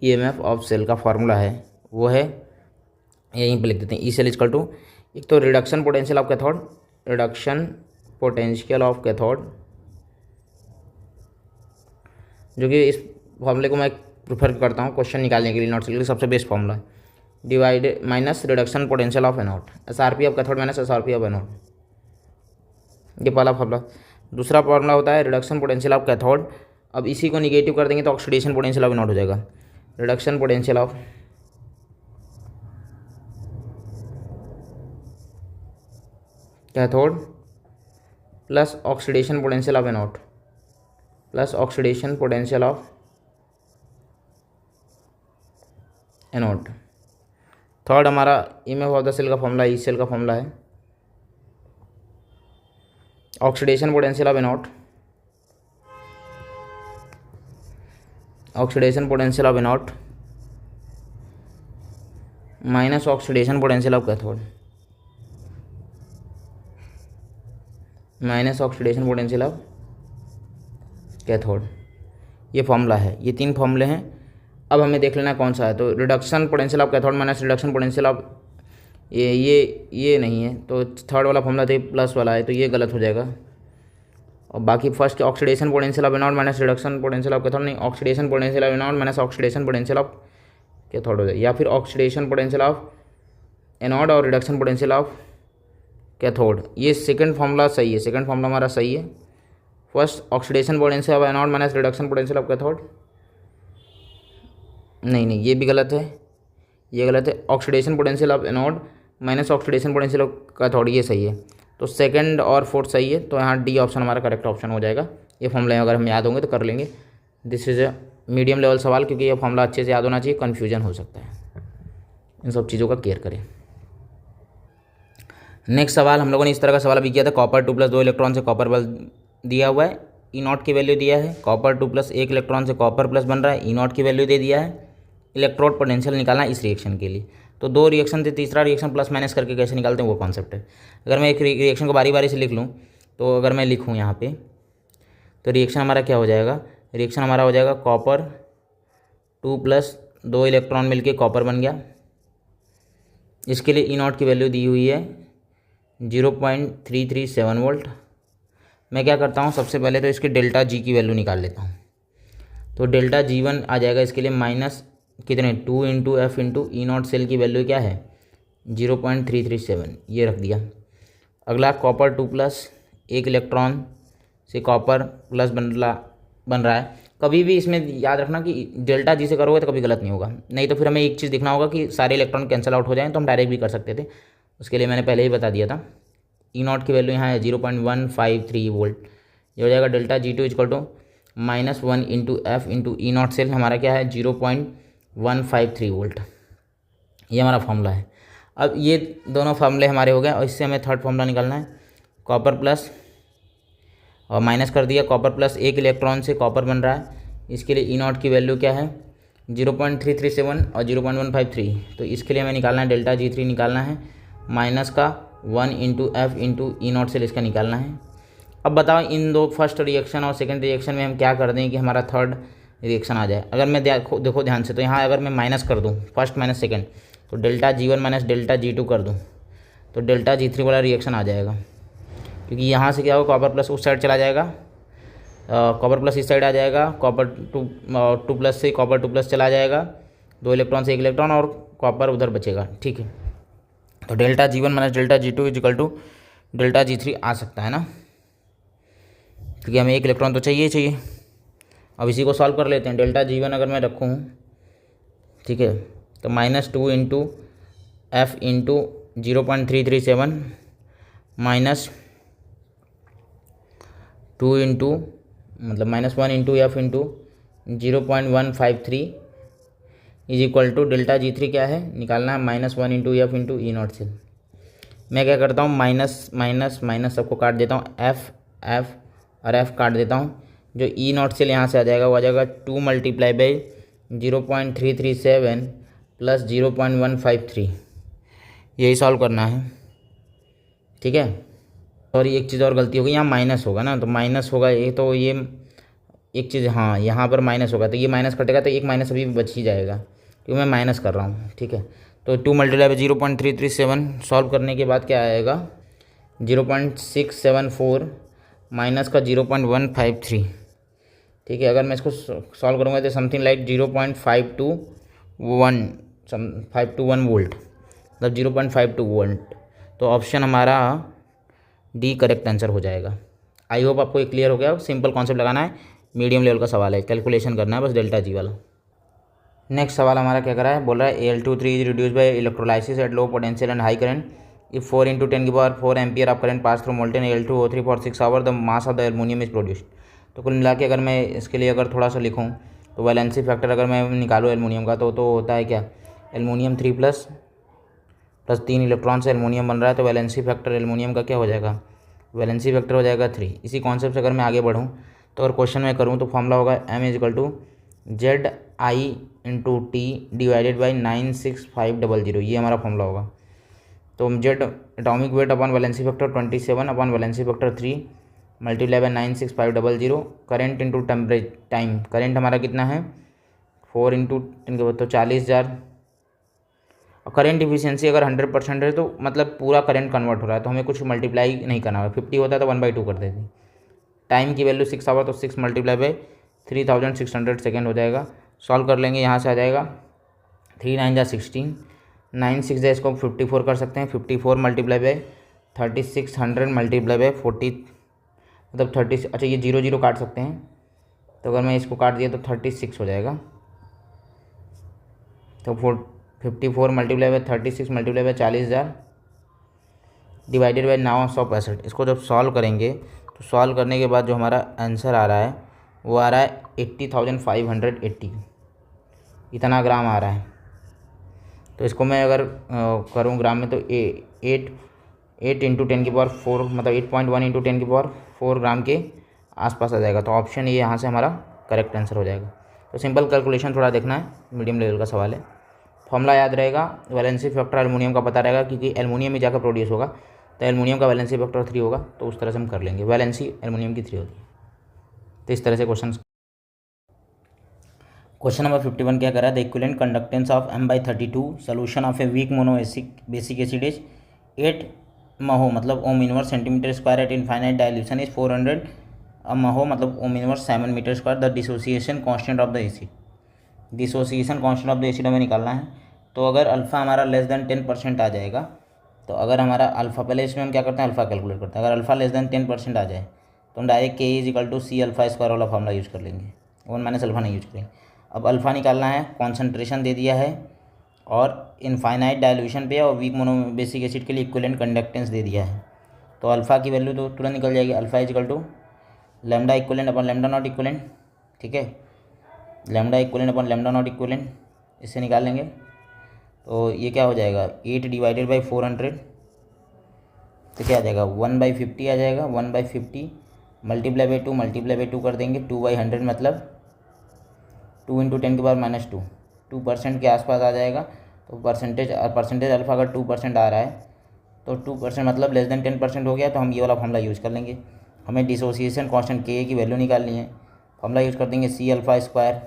ईएमएफ ऑफ सेल का फार्मूला है वो है, यहीं पे लिख देते हैं, ई सेल इक्वल टू, एक तो reduction potential of cathode, reduction potential of cathode, जो कि इस फॉर्मूले को मैं प्रेफर करता हूँ क्वेश्चन निकालने के लिए, नोट के लिए सबसे बेस्ट फॉर्मूला है, divided minus reduction potential of anode, SRP of cathode minus SRP of anode, ये पहला फॉर्मूला। दूसरा फॉर्मूला होता है रिडक्शन पोटेंशियल ऑफ कैथोड, अब इसी को निगेटिव कर देंगे तो ऑक्सीडेशन पोटेंशियल ऑफ एनोड हो जाएगा, reduction potential of cathode plus oxidation potential of anode plus oxidation potential of anode. Third हमारा ईएमएफ ऑफ द सेल का फॉर्मूला, ई सेल का फॉर्मूला है oxidation potential of anode, oxidation potential of anode minus oxidation potential of cathode, minus oxidation potential of cathode. ये formula है, ये तीन फॉर्मूले हैं। अब हमें देख लेना कौन सा है, तो reduction potential of cathode minus reduction potential of ये नहीं है, तो थर्ड वाला फॉर्मूला तो प्लस वाला है, तो ये गलत हो जाएगा। और बाकी first oxidation potential of anode minus reduction potential of cathode, नहीं, oxidation potential of anode minus oxidation potential of cathode हो जाए, या फिर ऑक्सीडेशन पोटेंशियल ऑफ एनोड और रिडक्शन पोटेंशियल ऑफ कैथोड। ये सेकंड फार्मूला सही है, सेकंड फार्मूला हमारा सही है। First oxidation potential of anode minus reduction potential of cathode, नहीं ये भी गलत है, ये गलत है। Oxidation potential of anode minus oxidation potential of cathode, ये सही है। तो सेकंड और फोर्थ सही है, तो यहाँ डी ऑप्शन हमारा करेक्ट ऑप्शन हो जाएगा। ये फॉर्मूला अगर हम याद होंगे तो कर लेंगे। This is a medium level सवाल, क्योंकि ये फॉर्मूला अच्छे से याद होना चाहिए, कन्फ्यूजन हो सकता है, इन सब चीज़ों का केयर करें। नेक्स्ट सवाल हम लोगों ने इस तरह का सवाल अभी किया था, कॉपर 2 + 2 इलेक्ट्रॉन से कॉपर बल्ब दिया हुआ है, ई नॉट की वैल्यू दिया है, कॉपर 2 + 1 इलेक्ट्रॉन से कॉपर प्लस बन रहा है, ई नॉट की वैल्यू दे दिया है, इलेक्ट्रोड पोटेंशियल निकालना है इस रिएक्शन के लिए। तो दो रिएक्शन थे, तीसरा रिएक्शन प्लस माइनस करके कैसे निकालते हैं वो कॉन्सेप्ट है। अगर मैं एक रिएक्शन को बारी बारी से लिख लूँ, तो अगर मैं लिखूँ यहाँ पे, तो रिएक्शन हमारा क्या हो जाएगा, रिएक्शन हमारा हो जाएगा कॉपर 2 + 2 इलेक्ट्रॉन मिलके कॉपर बन गया। इसके लिए ई नॉट की वैल्यू दी हुई है 0.337 वोल्ट। मैं क्या करता हूँ, सबसे पहले तो इसके डेल्टा जी की वैल्यू निकाल लेता हूँ। तो डेल्टा G1 आ जाएगा इसके लिए माइनस कितने 2 × F × ई नॉट सेल की वैल्यू क्या है 0.337, ये रख दिया। अगला कॉपर 2 + 1 इलेक्ट्रॉन से कॉपर प्लस बन रहा है। कभी भी इसमें याद रखना कि डेल्टा जी से करोगे तो कभी गलत नहीं होगा, नहीं तो फिर हमें एक चीज़ दिखना होगा कि सारे इलेक्ट्रॉन कैंसिल आउट हो जाएं, तो हम डायरेक्ट भी कर सकते थे। उसके लिए मैंने पहले ही बता दिया था। ई नॉट की वैल्यू यहाँ है 0.153 वोल्ट। ये हो जाएगा delta G2 = -1 × F × E not cell, हमारा क्या है 0.153 वोल्ट। ये हमारा फॉर्मूला है। अब ये दोनों फार्मूले हमारे हो गए, और इससे हमें थर्ड फार्मूला निकालना है, कॉपर प्लस और माइनस कर दिया, कॉपर प्लस 1 इलेक्ट्रॉन से कॉपर बन रहा है। इसके लिए ई नॉट की वैल्यू क्या है 0.337 और 0.153। तो इसके लिए हमें निकालना है डेल्टा G3 निकालना है, माइनस का 1 × F × ई नॉट सेल इसका निकालना है। अब बताओ इन दो फर्स्ट रिएक्शन और सेकंड रिएक्शन में हम क्या कर दें कि हमारा थर्ड रिएक्शन आ जाए। अगर मैं देखो ध्यान से, तो यहाँ अगर मैं माइनस कर दूँ फर्स्ट माइनस सेकंड, तो delta G1 minus delta G2 कर दूँ, तो डेल्टा G3 वाला रिएक्शन आ जाएगा। क्योंकि यहाँ से क्या होगा, कॉपर प्लस उस साइड चला जाएगा, कॉपर प्लस इस साइड आ जाएगा, कॉपर 2 प्लस से कॉपर 2 + चला जाएगा, 2 इलेक्ट्रॉन से 1 इलेक्ट्रॉन और कॉपर उधर बचेगा। ठीक है, तो delta G1 minus delta G2 = delta G3 आ सकता है ना, क्योंकि हमें 1 इलेक्ट्रॉन तो चाहिए। अब इसी को सॉल्व कर लेते हैं। डेल्टा G1 अगर मैं रखूँ, ठीक है, तो -2 × F × 0.337 माइनस 2 × मतलब -1 × F × 0.153 = डेल्टा G3 क्या है निकालना है, -1 × F × ई नॉट सेल। मैं क्या करता हूँ, माइनस माइनस माइनस सबको काट देता हूँ, F और F काट देता हूँ। जो ई नॉट सेल यहाँ से आ जाएगा वो आ जाएगा 2 × 0.337 प्लस 0.153, यही सॉल्व करना है। ठीक है, और एक चीज़ और गलती होगी, यहाँ माइनस होगा ना, तो माइनस होगा ये, तो ये एक चीज़, हाँ यहाँ पर माइनस होगा तो ये माइनस कटेगा, तो एक माइनस अभी बच ही जाएगा क्योंकि मैं माइनस कर रहा हूँ। ठीक है, तो 2 मल्टीप्लाई बाई 0.337 सॉल्व करने के बाद क्या आएगा, 0.674 माइनस का 0.153। ठीक है, अगर मैं इसको सॉल्व करूँगा तो समथिंग लाइक 0.521 वोल्ट, मतलब 0.52 वोल्ट। तो ऑप्शन हमारा डी करेक्ट आंसर हो जाएगा। आई होप आपको ये क्लियर हो गया। सिंपल कॉन्सेप्ट लगाना है, मीडियम लेवल का सवाल है, कैलकुलेशन करना है बस डेल्टा जी वाला। नेक्स्ट सवाल हमारा क्या करा है, बोल रहा है Al2 3 is reduce by electrolysis at low potential and high current if 4 × 10⁴ ampere of current pass through molten Al2O3 for 6 hour the mass of the aluminium is produced. तो कुल मिला के अगर मैं इसके लिए अगर थोड़ा सा लिखूँ तो वैलेंसी फैक्टर अगर मैं निकालूँ एल्युमिनियम का तो होता है क्या, एल्युमिनियम 3 प्लस 3 इलेक्ट्रॉन से एल्युमिनियम बन रहा है, तो वैलेंसी फैक्टर एल्युमिनियम का क्या हो जाएगा, वैलेंसी फैक्टर हो जाएगा 3। इसी कॉन्सेप्ट से अगर मैं आगे बढ़ूँ तो अगर क्वेश्चन में करूँ तो फॉर्मूला होगा M = ZI × T divided by 96500, ये हमारा फॉर्मूला होगा। तो Z atomic weight upon valency factor 27 upon valency factor 3 multiply by 96500, current into time, current हमारा कितना है 4 × 10 के बाद तो 40,000। और करेंट इफिशियंसी अगर 100% है तो मतलब पूरा करंट कन्वर्ट हो रहा है, तो हमें कुछ मल्टीप्लाई नहीं करना होगा। 50 होता है तो 1/2 कर देते। टाइम की वैल्यू 6 आवर, तो 6 मल्टीप्लाई बाई 3600 सेकेंड हो जाएगा। सॉल्व कर लेंगे, यहाँ से आ जाएगा 3 9 जा 16, 9 6 जा इसको 54 कर सकते हैं। 54 मल्टीप्लाई बाई 3600 मल्टीप्लाई बाई 40, मतलब 30, अच्छा ये 0 0 काट सकते हैं, तो अगर मैं इसको काट दिया तो 36 हो जाएगा। तो 54 multiply by 36 multiply by 40,000 divided by 965। इसको जब सॉल्व करेंगे तो सॉल्व करने के बाद जो हमारा आंसर आ रहा है वो आ रहा है 80,580, इतना ग्राम आ रहा है। तो इसको मैं अगर करूँ ग्राम में तो 8 × 10⁴, मतलब 8.1 × 10⁴ ग्राम के आसपास आ जाएगा। तो ऑप्शन ये यहाँ से हमारा करेक्ट आंसर हो जाएगा। तो सिंपल कैलकुलेशन थोड़ा देखना है, मीडियम लेवल का सवाल है। फॉर्मूला याद रहेगा, वैलेंसी फैक्टर एल्युमिनियम का पता रहेगा क्योंकि एल्युमिनियम ही जाकर प्रोड्यूस होगा, तो एल्युमिनियम का वैलेंसी फैक्टर 3 होगा, तो उस तरह से हम कर लेंगे। वैलेंसी एल्युमिनियम की 3 होती है। तो इस तरह से क्वेश्चन नंबर 51 क्या करा है, the equivalent conductance of M/32 solution of a weak monoacidic basic acid is 8 mho, मतलब ohm inverse centimetre square at infinite dilution is 400 mho, मतलब ohm inverse 7 metre square. The dissociation constant of the acid, dissociation constant of the acid हमें निकालना है। तो अगर alpha हमारा less than 10% आ जाएगा, तो अगर हमारा अल्फ़ा, पहले इसमें हम क्या करते हैं अल्फ़ा कैलकुलेट करते हैं। अगर अल्फ़ा लेस देन 10% आ जाए तो हम डायरेक्ट K = C⁴ वाला फॉर्मूला यूज़ कर लेंगे, 1 - अल्फ़ा नहीं यूज करेंगे। अब अल्फ़ा निकालना है, कॉन्सेंट्रेशन दे दिया है और इनफाइनाइट डाइल्यूशन पे और वीक मोनो बेसिक एसिड के लिए इक्विवेलेंट कंडक्टेंस दे दिया है। तो अल्फ़ा की वैल्यू तो तुरंत निकल जाएगी, alpha = lambda equivalent upon lambda nought equivalent. ठीक है, lambda equivalent upon lambda nought equivalent, इससे निकाल लेंगे। तो ये क्या हो जाएगा 8 डिवाइडेड बाई 400, तो क्या आ जाएगा 1/50 आ जाएगा। 1/50 मल्टीप्लाई बाई 2 मल्टीप्लाई बाई 2 कर देंगे, 2/100 मतलब 2 × 10⁻², 2% के आसपास आ जाएगा। तो परसेंटेज अल्फ़ा अगर 2% आ रहा है तो 2% मतलब लेस देन 10% हो गया, तो हम ये वाला फॉर्मूला यूज़ कर लेंगे। हमें डिसोसिएशन कांस्टेंट K की वैल्यू निकालनी है, फॉर्मूला यूज़ कर देंगे C⁴।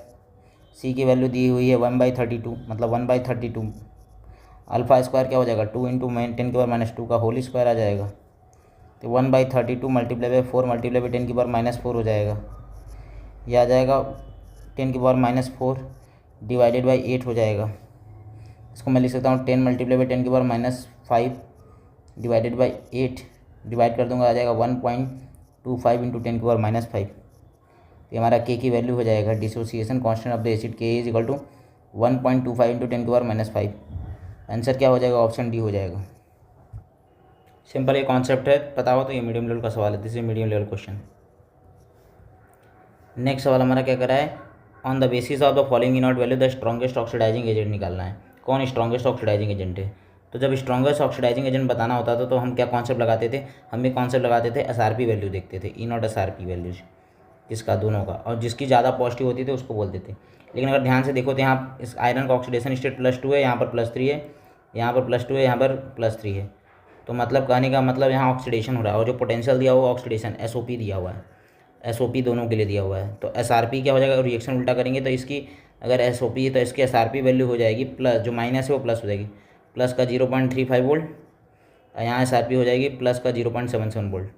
C की वैल्यू दी हुई है 1/32, मतलब 1/32 अल्फ़ा स्क्वायर क्या हो जाएगा 2 × 10⁻² का होल स्क्वायर आ जाएगा। तो 1/32 मल्टीप्लाई बाई 4 मल्टीप्लाई बाई 10⁻4 हो जाएगा। यह आ जाएगा 10⁻4 डिवाइडेड बाई 8 हो जाएगा। इसको मैं लिख सकता हूँ 10 multiply by 10⁻5 divided by 8, divide कर दूंगा आ जाएगा 1.25 × 10⁻5। ये हमारा K की वैल्यू हो जाएगा, dissociation constant of the acid K = 1.25 × 10⁻5। Answer क्या हो जाएगा, ऑप्शन डी हो जाएगा। सिंपल ये कॉन्सेप्ट है, पता हो तो ये मीडियम लेवल का सवाल है, this is medium level question. Next सवाल हमारा क्या करा है, on the basis of the following nought value the strongest oxidising agent निकालना है। कौन स्ट्रॉन्गेस्ट ऑक्सीडाइजिंग एजेंट है, तो जब स्ट्रॉन्गेस्ट ऑक्सीडाइजिंग एजेंट बताना होता था तो हम क्या कॉन्सेप्ट लगाते थे, हम भी कॉन्सेप्ट लगाते थे SRP वैल्यू देखते थे, E0 SRP वैल्यूज। किसका, दोनों का, और जिसकी ज़्यादा पॉजिटिव होती थी उसको बोलते थे। लेकिन अगर ध्यान से देखो तो यहाँ इस आयरन का ऑक्सीडेशन स्टेट +2 है, यहाँ पर +3 है, यहाँ पर +2 है, यहाँ पर +3 है। तो मतलब कहने का मतलब यहाँ ऑक्सीडेशन हो रहा है, और जो पोटेंशियल दिया हुआ ऑक्सीडेशन SOP दिया हुआ है, SOP दोनों के लिए दिया हुआ है। तो SRP क्या हो जाएगा, रिएक्शन उल्टा करेंगे तो इसकी अगर SOP है तो इसकी SRP वैल्यू हो जाएगी प्लस, जो माइनस है वो प्लस हो जाएगी, प्लस का 0.35 वोल्ट, यहाँ SRP हो जाएगी प्लस का 0.77 वोल्ट।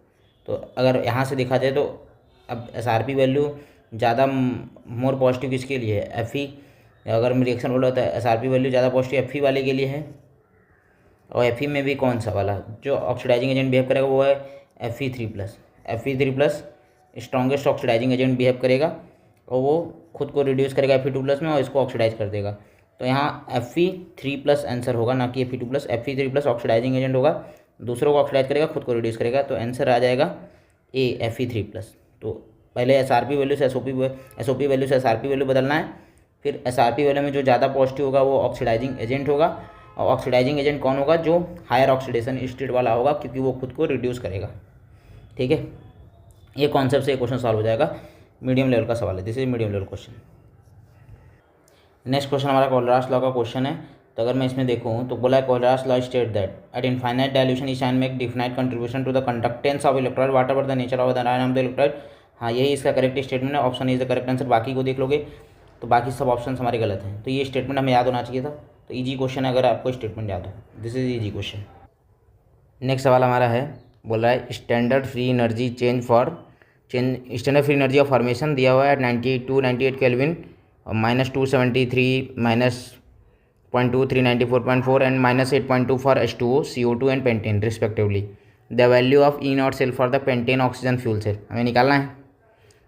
तो अगर यहाँ से देखा जाए तो अब SRP वैल्यू ज़्यादा मोर पॉजिटिव किसके लिए है, Fe। अगर हम रिएक्शन बोल रहे तो SRP वैल्यू ज़्यादा पॉजिटिव Fe वाले के लिए है, और Fe में भी कौन सा वाला जो ऑक्सीडाइजिंग एजेंट बिहेव करेगा वो है Fe3+। Fe3+ strongest oxidising agent behave करेगा, और वो खुद को रिड्यूस करेगा Fe2+ में और इसको ऑक्सीडाइज कर देगा। तो यहाँ Fe3+ आंसर होगा, ना कि Fe2+। Fe3+ ऑक्सीडाइजिंग एजेंट होगा, दूसरों को ऑक्सीडाइज करेगा, खुद को रिड्यूस करेगा, तो आंसर आ जाएगा ए, Fe3+। तो पहले SRP वैल्यू से SOP वैल्यू से SRP वैल्यू बदलना है, फिर SRP वैल्यू में जो ज़्यादा पॉजिटिव होगा वो ऑक्सीडाइजिंग एजेंट होगा, और ऑक्सीडाइजिंग एजेंट कौन होगा, जो हायर ऑक्सीडेशन स्टेट वाला होगा, क्योंकि वो खुद को रिड्यूस करेगा। ठीक है, ये कॉन्सेप्ट से ये क्वेश्चन सॉल्व हो जाएगा। मीडियम लेवल का सवाल है, this is medium level question. Next question हमारा कोलरास लॉ का क्वेश्चन है। तो अगर मैं इसमें देखूँ तो बोला है Kohlrausch's law state that at infinite dilution each ion make definite contribution to the conductance of electron whatever the nature of the ion of the electron. हाँ, यही इसका करेक्ट स्टेटमेंट है, option is the correct answer. बाकी को देख लोगे तो बाकी सब ऑप्शन हमारे गलत हैं, तो ये स्टेटमेंट हमें याद होना चाहिए था। तो ईजी क्वेश्चन है अगर आपको स्टेटमेंट याद हो, this is easy question. Next सवाल हमारा है, बोल रहा है standard free energy standard free energy of formation दिया हुआ है 92-98 kelvin, -273, -0.2, 394.4 and -8.2 for H2O, CO2 and pentane respectively. The value of E0 cell for the pentane oxygen fuel cell हमें निकालना है।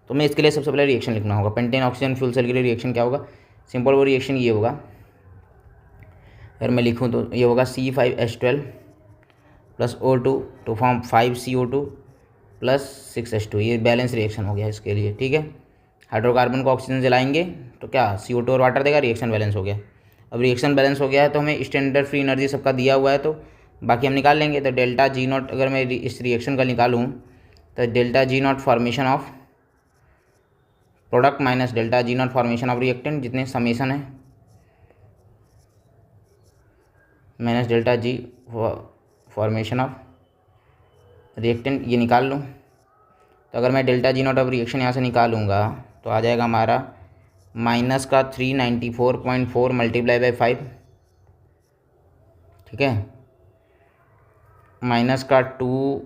तो मैं इसके लिए सबसे पहले रिएक्शन लिखना होगा। पेंटेन ऑक्सीजन फ्यूल सेल के लिए रिएक्शन क्या होगा, सिंपल वो रिएक्शन ये होगा। अगर मैं लिखूँ तो ये होगा C5H12 + O2 to form 5CO2 + 6H2। ये बैलेंस रिएक्शन हो गया इसके लिए। ठीक है, हाइड्रोकार्बन को ऑक्सीजन जलाएंगे तो क्या CO2 और वाटर देगा, रिएक्शन बैलेंस हो गया। अब रिएक्शन बैलेंस हो गया है तो हमें स्टैंडर्ड फ्री एनर्जी सबका दिया हुआ है, तो बाकी हम निकाल लेंगे। तो डेल्टा G0 अगर मैं इस रिएक्शन का निकालूँ तो delta G0 formation of product minus delta G0 formation of reactant, जितने समेसन है, minus delta G formation of reactant, ये निकाल लूँ। तो अगर मैं डेल्टा G0 ऑफ रिएक्शन यहाँ से निकालूँगा तो आ जाएगा हमारा माइनस का 394.4 × 5, ठीक है, माइनस का 2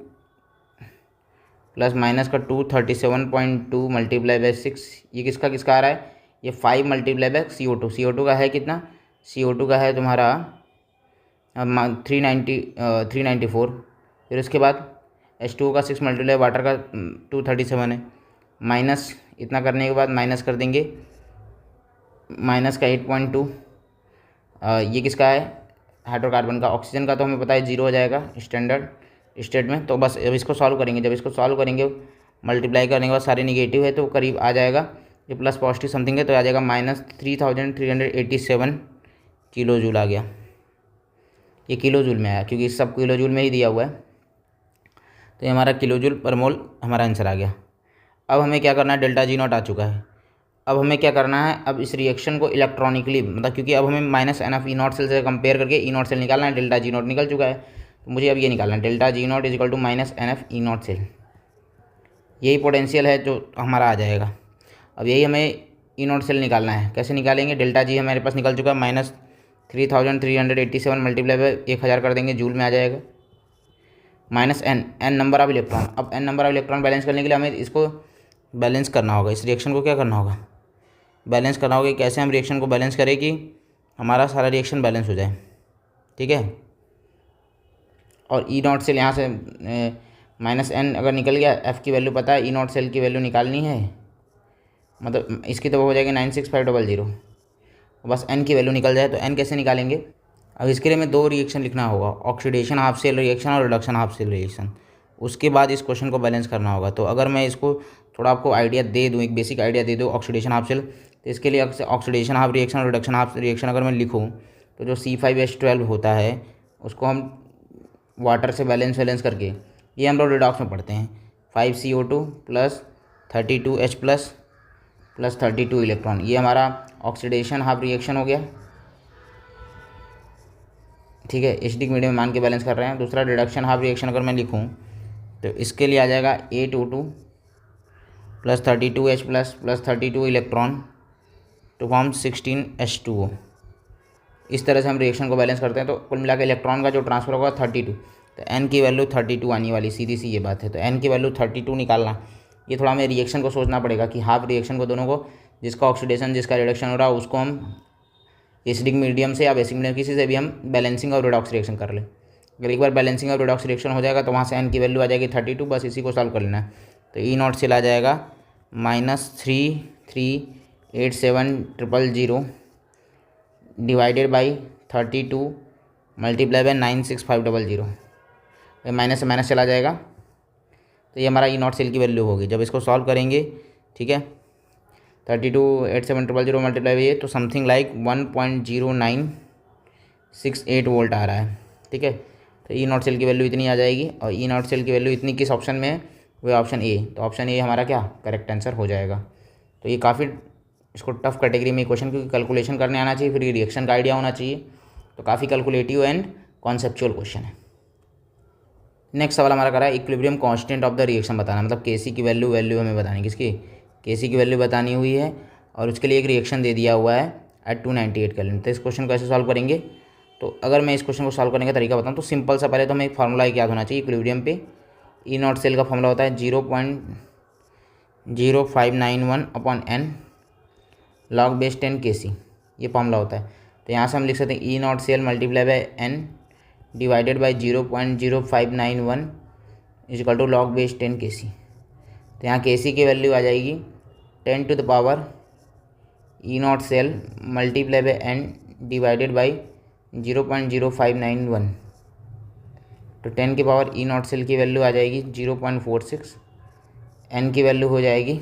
प्लस माइनस का 237.2 × 6। ये किसका किसका आ रहा है, ये 5 × CO2। CO2 का है कितना, CO2 का है तुम्हारा 394। फिर उसके बाद H2O का 6 × वाटर का 237 है, माइनस इतना करने के बाद माइनस कर देंगे माइनस का 8.2। ये किसका है, हाइड्रोकार्बन का। ऑक्सीजन का तो हमें पता है 0 हो जाएगा स्टैंडर्ड स्टेट में। तो बस अब इसको सॉल्व करेंगे, जब इसको सॉल्व करेंगे मल्टीप्लाई करने के बाद सारे निगेटिव है तो करीब आ जाएगा, ये प्लस पॉजिटिव समथिंग है तो आ जाएगा -3387 किलो जूल आ गया। ये किलो जूल में आया क्योंकि सब किलो जूल में ही दिया हुआ है, तो ये हमारा किलो जूल पर मोल हमारा आंसर आ गया। अब हमें क्या करना है, डेल्टा G0 आ चुका है। अब हमें क्या करना है, अब इस रिएक्शन को इलेक्ट्रॉनिकली, मतलब क्योंकि अब हमें -NF E0 सेल से कंपेयर करके E0 सेल निकालना है, डेल्टा G0 निकल चुका है, तो मुझे अब ये निकालना है delta G0 = -NF E0 cell. यही पोटेंशियल है जो हमारा आ जाएगा। अब यही हमें E0 सेल निकालना है, कैसे निकालेंगे, डेल्टा G हमारे पास निकल चुका है, -3387 × 1000 कर देंगे, जूल में आ जाएगा, -n नंबर ऑफ इलेक्ट्रॉन। अब n number of electron balance करने के लिए हमें इसको बैलेंस करना होगा, इस रिएक्शन को क्या करना होगा, बैलेंस करना होगा। कैसे हम रिएक्शन को बैलेंस करें कि हमारा सारा रिएक्शन बैलेंस हो जाए, ठीक है। और E0 सेल यहाँ से -n अगर निकल गया, F की वैल्यू पता है, E0 सेल की वैल्यू निकालनी है, मतलब इसकी तो वो हो जाएगी 96500, बस n की वैल्यू निकल जाए। तो n कैसे निकालेंगे, अब इसके लिए हमें 2 रिएक्शन लिखना होगा, ऑक्सीडेशन हाफ सेल रिएक्शन और रिडक्शन हाफ सेल रिएक्शन। उसके बाद इस क्वेश्चन को बैलेंस करना होगा। तो अगर मैं इसको थोड़ा आपको आइडिया दे दूँ, एक बेसिक आइडिया दे दूँ ऑक्सीडेशन हाफ सेल, तो इसके लिए ऑक्सीडेशन हाफ रिएक्शन और रिडक्शन हाफ रिएक्शन अगर मैं लिखूँ तो जो C5H12 होता है उसको हम वाटर से बैलेंस करके, ये हम लोग रिडॉक्स में पढ़ते हैं, 5CO2 + 32H plus plus 32 electron. ये हमारा ऑक्सीडेशन हाफ रिएक्शन हो गया, ठीक है। एसिडिक मीडियम में मान के बैलेंस कर रहे हैं। दूसरा रिडक्शन हाफ रिएक्शन अगर मैं लिखूँ तो इसके लिए आ जाएगा A22 plus 32H plus plus 32 electron to form 16H2O। इस तरह से हम रिएक्शन को बैलेंस करते हैं। तो कुल मिला के इलेक्ट्रॉन का जो ट्रांसफर होगा 32, तो n की वैल्यू 32 आने वाली, सीधी सी ये बात है। तो n की वैल्यू 32 निकालना, ये थोड़ा हमें रिएक्शन को सोचना पड़ेगा कि हाफ रिएक्शन को दोनों को, जिसका ऑक्सीडेशन जिसका रिडक्शन हो रहा है उसको हम एसिडिक मीडियम से या बेसिक मीडियम किसी से भी हम बैलेंसिंग और रिडॉक्स रिएक्शन कर लें। अगर एक बार बैलेंसिंग और रिडॉक्स रिएक्शन हो जाएगा तो वहाँ से n की वैल्यू आ जाएगी 32, बस इसी को सॉल्व कर लेना है। तो E0 सेल आ जाएगा -3387000 divided by 32 multiply by 96500। Minus से माइनस चला जाएगा, तो ये हमारा E0 सेल की वैल्यू होगी। जब इसको सॉल्व करेंगे, ठीक है, 32,87,000 मल्टीप्लाई बाई, तो समथिंग लाइक 1.0968 वोल्ट आ रहा है, ठीक है। तो E0 सेल की वैल्यू इतनी आ जाएगी, और E0 सेल की वैल्यू इतनी किस ऑप्शन में है, वो ऑप्शन ए। तो ऑप्शन ए हमारा क्या करेक्ट आंसर हो जाएगा। तो ये काफ़ी इसको टफ कैटेगरी में क्वेश्चन, क्योंकि कैलकुलेशन करने आना चाहिए, फिर रिएक्शन का आइडिया होना चाहिए। तो काफ़ी कैलकुलेटिव एंड कॉन्सेप्चुअल क्वेश्चन है। नेक्स्ट सवाल हमारा करा है equilibrium constant of the reaction बताना, मतलब केसी की वैल्यू हमें बतानी, किसकी, केसी की वैल्यू बतानी हुई है, और उसके लिए एक रिएक्शन दे दिया हुआ है एट 298 केल्विन। तो इस क्वेश्चन को कैसे सॉल्व करेंगे, तो अगर मैं इस क्वेश्चन को सॉल्व करने का तरीका बताऊँ तो सिंपल सा, पहले तो हमें एक फार्मूला याद होना चाहिए इक्विलिब्रियम पे। E0 सेल का फार्मूला होता है 0.0591 upon n log base 10 Kc, ये फार्मूला होता है। तो यहाँ से हम लिख सकते हैं E0 cell multiply by n divided by 0.0591 equal to log base 10 Kc। तो यहाँ Kc की वैल्यू आ जाएगी 10 to the power E0 cell multiply by n divided by 0.0591। तो 10 की पावर E0 सेल की वैल्यू आ जाएगी 0.46, n की वैल्यू हो जाएगी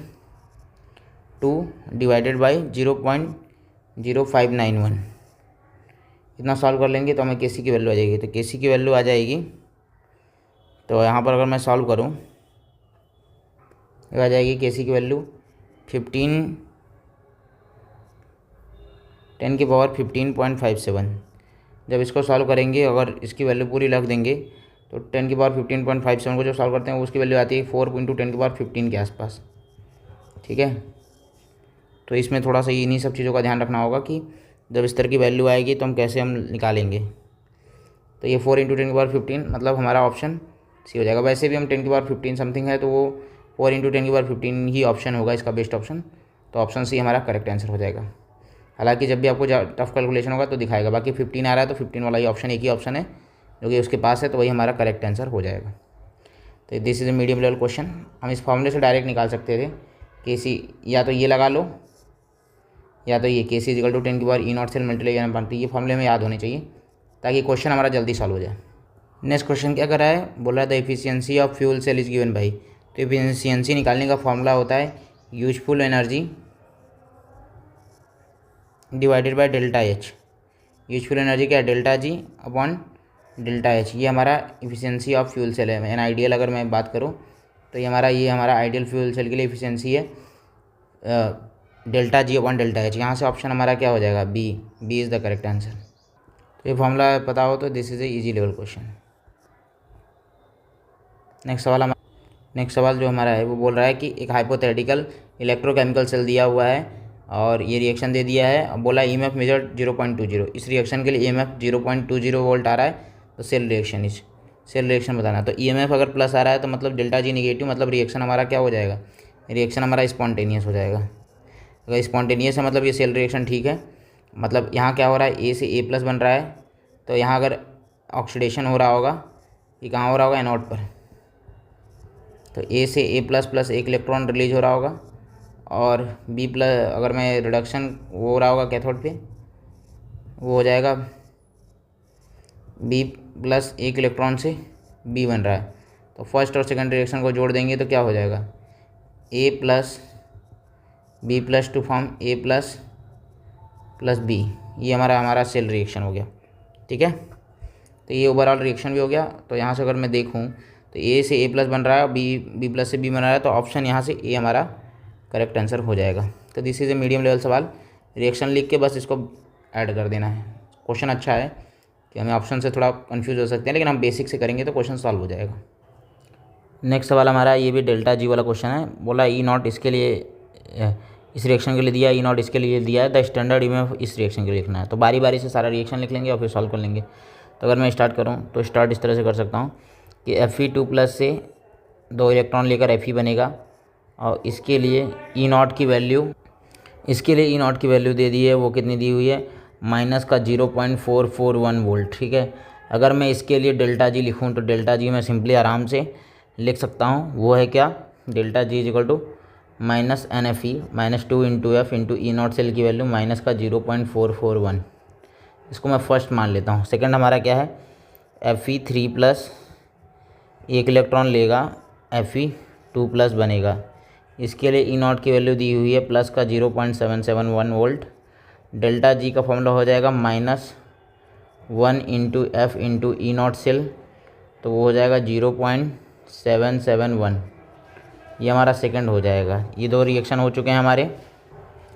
2 डिवाइडेड बाई 0.0591। इतना सॉल्व कर लेंगे तो हमें Kc की वैल्यू आ जाएगी। तो Kc की वैल्यू आ जाएगी, तो यहाँ पर अगर मैं सॉल्व करूँ आ जाएगी Kc की वैल्यू 15, 10 की पावर 15.57। जब इसको सॉल्व करेंगे, अगर इसकी वैल्यू पूरी रख देंगे तो 10 की पावर 15.57 को जो सॉल्व करते हैं उसकी वैल्यू आती है 4 × 10 की पावर 15 के आसपास, ठीक है। तो इसमें थोड़ा सा इन्हीं सब चीज़ों का ध्यान रखना होगा कि जब इस तरह की वैल्यू आएगी तो हम कैसे हम निकालेंगे। तो ये 4 × 10 की पावर 15 मतलब हमारा ऑप्शन सी हो जाएगा। वैसे भी हम 10 की पावर 15 समथिंग है, तो वो 4 × 10 की पावर 15 ही ऑप्शन होगा इसका बेस्ट ऑप्शन। तो ऑप्शन सी हमारा करेक्ट आंसर हो जाएगा। हालांकि जब भी आपको टफ कैलकुलेशन होगा तो दिखाएगा, बाकी 15 आ रहा है तो 15 वाला ही ऑप्शन एक ही ऑप्शन है जो कि उसके पास है, तो वही हमारा करेक्ट आंसर हो जाएगा। तो this is A medium level question. हम इस फॉर्मूले से डायरेक्ट निकाल सकते थे Kc, या तो ये लगा लो या तो ये Kc इजिकल टू 10 की पावर E0 सेल मल्टीप्लाई बनती है। ये फॉर्मूले में याद होने चाहिए ताकि क्वेश्चन हमारा जल्दी सॉल्व हो जाए। नेक्स्ट क्वेश्चन क्या कर रहा है, बोल रहा है the efficiency of fuel cell is given by. तो एफिशिएंसी निकालने का फॉर्मूला होता है useful energy divided by delta H. Useful energy क्या है, delta G upon delta H. ये हमारा एफिशिएंसी ऑफ फ्यूल सेल है। एन आइडियल अगर मैं बात करूँ तो ये हमारा आइडियल फ्यूल सेल के लिए एफिशिएंसी है delta G upon delta H. यहाँ से ऑप्शन हमारा क्या हो जाएगा, B is the correct answer. तो ये फॉर्मूला पता हो तो this is a easy level question. Next सवाल जो हमारा है वो बोल रहा है कि एक हाइपोथेटिकल इलेक्ट्रोकेमिकल सेल दिया हुआ है और ये रिएक्शन दे दिया है। अब बोला EMF मेजर 0.20। इस रिएक्शन के लिए EMF 0.20 वोल्ट आ रहा है। तो सेल रिएक्शन बताना। तो EMF अगर प्लस आ रहा है तो मतलब डेल्टा जी निगेटिव, मतलब रिएक्शन हमारा क्या हो जाएगा, रिएक्शन हमारा स्पॉन्टेनियस हो जाएगा। अगर स्पॉन्टेनियस है मतलब ये सेल रिएक्शन ठीक है। मतलब यहाँ क्या हो रहा है, A से A+ बन रहा है। तो यहाँ अगर ऑक्सीडेशन हो रहा होगा, ये कहाँ हो रहा होगा, एनोड पर। तो A से A++ एक इलेक्ट्रॉन रिलीज हो रहा होगा, और B+ अगर मैं रिडक्शन वो हो रहा होगा कैथोड पे, वो हो जाएगा B+ एक इलेक्ट्रॉन से B बन रहा है। तो फर्स्ट और सेकंड रिएक्शन को जोड़ देंगे तो क्या हो जाएगा, A+ B+ to form A+ + B। ये हमारा सेल रिएक्शन हो गया, ठीक है। तो ये ओवरऑल रिएक्शन भी हो गया। तो यहाँ से अगर मैं देखूँ तो ए से ए प्लस बन रहा है, बी प्लस से बी बन रहा है, तो ऑप्शन यहाँ से ए हमारा करेक्ट आंसर हो जाएगा। तो this is A medium level सवाल। रिएक्शन लिख के बस इसको ऐड कर देना है। क्वेश्चन अच्छा है कि हमें ऑप्शन से थोड़ा कंफ्यूज हो सकते हैं, लेकिन हम बेसिक से करेंगे तो क्वेश्चन सॉल्व हो जाएगा। नेक्स्ट सवाल हमारा ये भी डेल्टा जी वाला क्वेश्चन है। बोला ई नॉट इसके लिए, इस रिएक्शन के लिए दिया, ई नॉट इसके लिए दिया है, द स्टैंडर्ड ईएमएफ इस रिएक्शन के लिए लिखना है। तो बारी बारी से सारा रिएक्शन लिख लेंगे और फिर सॉल्व कर लेंगे। तो अगर मैं स्टार्ट करूँ तो स्टार्ट इस तरह से कर सकता हूँ कि Fe2+ से 2 इलेक्ट्रॉन लेकर Fe बनेगा, और इसके लिए ई नॉट की वैल्यू, दे दी है। वो कितनी दी हुई है, माइनस का 0.441 वोल्ट। ठीक है, अगर मैं इसके लिए डेल्टा जी लिखूँ तो डेल्टा जी मैं सिंपली आराम से लिख सकता हूँ। वो है क्या, delta G is equal to minus NFe minus 2 into F into E not cell की वैल्यू माइनस का 0.441। इसको मैं फर्स्ट मान लेता हूँ। सेकंड हमारा क्या है, Fe3+, 1 इलेक्ट्रॉन लेगा, Fe2+ बनेगा। इसके लिए ई नॉट की वैल्यू दी हुई है प्लस का 0.771 वोल्ट। डेल्टा जी का फॉर्मूला हो जाएगा -1 into F into E not cell, तो वो हो जाएगा 0.771। ये हमारा सेकंड हो जाएगा। ये 2 रिएक्शन हो चुके हैं हमारे।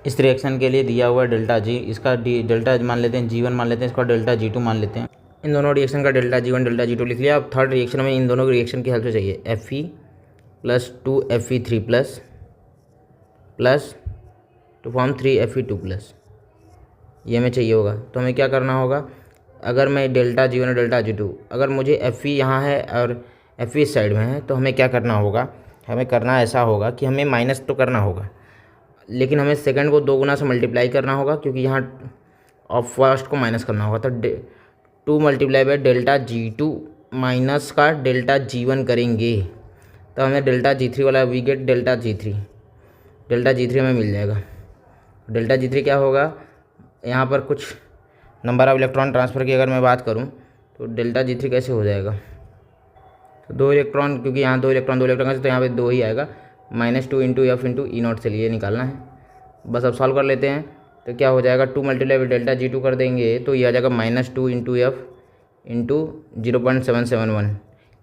इस रिएक्शन के लिए दिया हुआ है डेल्टा जी, इसका डेल्टा मान लेते हैं G1 मान लेते हैं, इसका डेल्टा G2 मान लेते हैं। इन दोनों रिएक्शन का डेल्टा G1 डेल्टा G2 लिख लिया। अब थर्ड रिएक्शन में इन दोनों रिएक्शन की हेल्प से चाहिए Fe+2 Fe3+ plus two form 3 Fe2+, ये हमें चाहिए होगा। तो हमें क्या करना होगा, अगर मैं डेल्टा G1 और डेल्टा G2, अगर मुझे Fe यहाँ है और Fe इस साइड में है, तो हमें क्या करना होगा, हमें करना ऐसा होगा कि हमें माइनस तो करना होगा, लेकिन हमें सेकंड को 2 गुना से मल्टीप्लाई करना होगा, क्योंकि यहाँ और फर्स्ट को माइनस करना होगा। तो 2 multiply by delta G2 minus का डेल्टा G1 करेंगे, तो हमें डेल्टा G3 वाला वी गेट डेल्टा G3 हमें मिल जाएगा। डेल्टा G3 क्या होगा, यहाँ पर कुछ नंबर ऑफ इलेक्ट्रॉन ट्रांसफ़र की अगर मैं बात करूँ तो डेल्टा G3 कैसे हो जाएगा, तो 2 इलेक्ट्रॉन, क्योंकि यहाँ 2 इलेक्ट्रॉन से, तो यहाँ पे 2 ही आएगा। -2 into F into E not से लिए निकालना है। बस अब सॉल्व कर लेते हैं। तो क्या हो जाएगा, 2 मल्टीप्लाई बाई डेल्टा G2 कर देंगे तो ये आ जाएगा -2 इंटू एफ इंटू 0.771,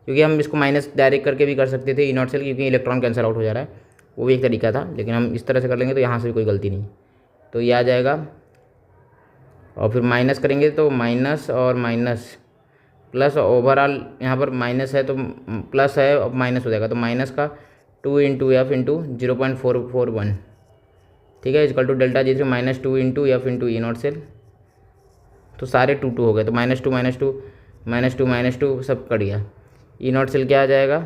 क्योंकि हम इसको माइनस डायरेक्ट करके भी कर सकते थे ई नॉट सेल, क्योंकि इलेक्ट्रॉन कैंसिल आउट हो जा रहा है, वो भी एक तरीका था, लेकिन हम इस तरह से कर लेंगे तो यहाँ से भी कोई गलती नहीं। तो ये आ जाएगा, और फिर माइनस करेंगे तो माइनस और माइनस प्लस, ओवरऑल यहाँ पर माइनस है तो प्लस है और माइनस हो जाएगा, तो माइनस का 2 इंटू एफ इंटू 0.441, ठीक है, equal to delta G3 -2 into F into E not cell. तो सारे 2 हो गए, तो -2 सब कट गया। ई नॉट सेल क्या आ जाएगा,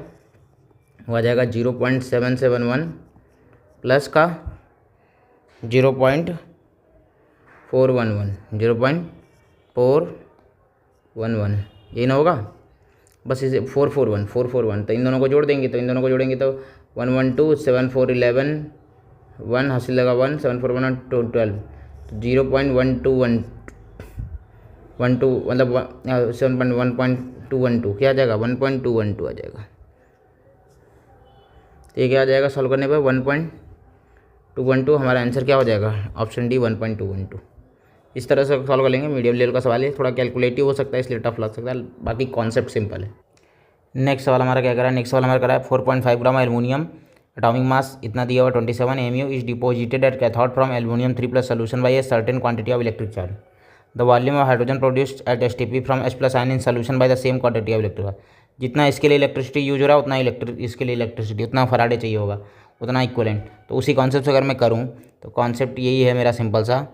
वो आ जाएगा 0.771 प्लस का 0.411, यही ना होगा, बस इसे 441, तो इन दोनों को जोड़ देंगे, तो 112 7 4 11 1 हासिल लगा 1 7 4 1 12, तो 0.1212 मतलब 1.212 क्या आ जाएगा, 1.212 आ जाएगा। तो ये क्या आ जाएगा, सॉल्व करने पर 1.212 हमारा आंसर क्या हो जाएगा, ऑप्शन डी 1.212। इस तरह से सॉल्व कर लेंगे। मीडियम लेवल का सवाल है, थोड़ा कैलकुलेटिव हो सकता है, इसलिए टफ लग सकता है, बाकी कॉन्सेप्ट सिंपल है। नेक्स्ट सवाल हमारा क्या करा है, नेक्स्ट सवाल हमारा करा है 4.5 ग्राम एल्युमिनियम, एटॉमिक मास इतना दिया हुआ 27 mu is deposited at cathode from aluminium 3+ solution bye a certain quantity of electric charge. The volume of hydrogen produced at STP from H+ ion in solution by the same quantity of electric. जितना इसके लिए electricity use हो रहा है उतना इसके लिए electricity उतना फराडे चाहिए होगा, उतना इक्वलेंट। तो उसी कॉन्सेप्ट से अगर मैं करूँ तो कॉन्सेप्ट यही है मेरा सिंपल सा,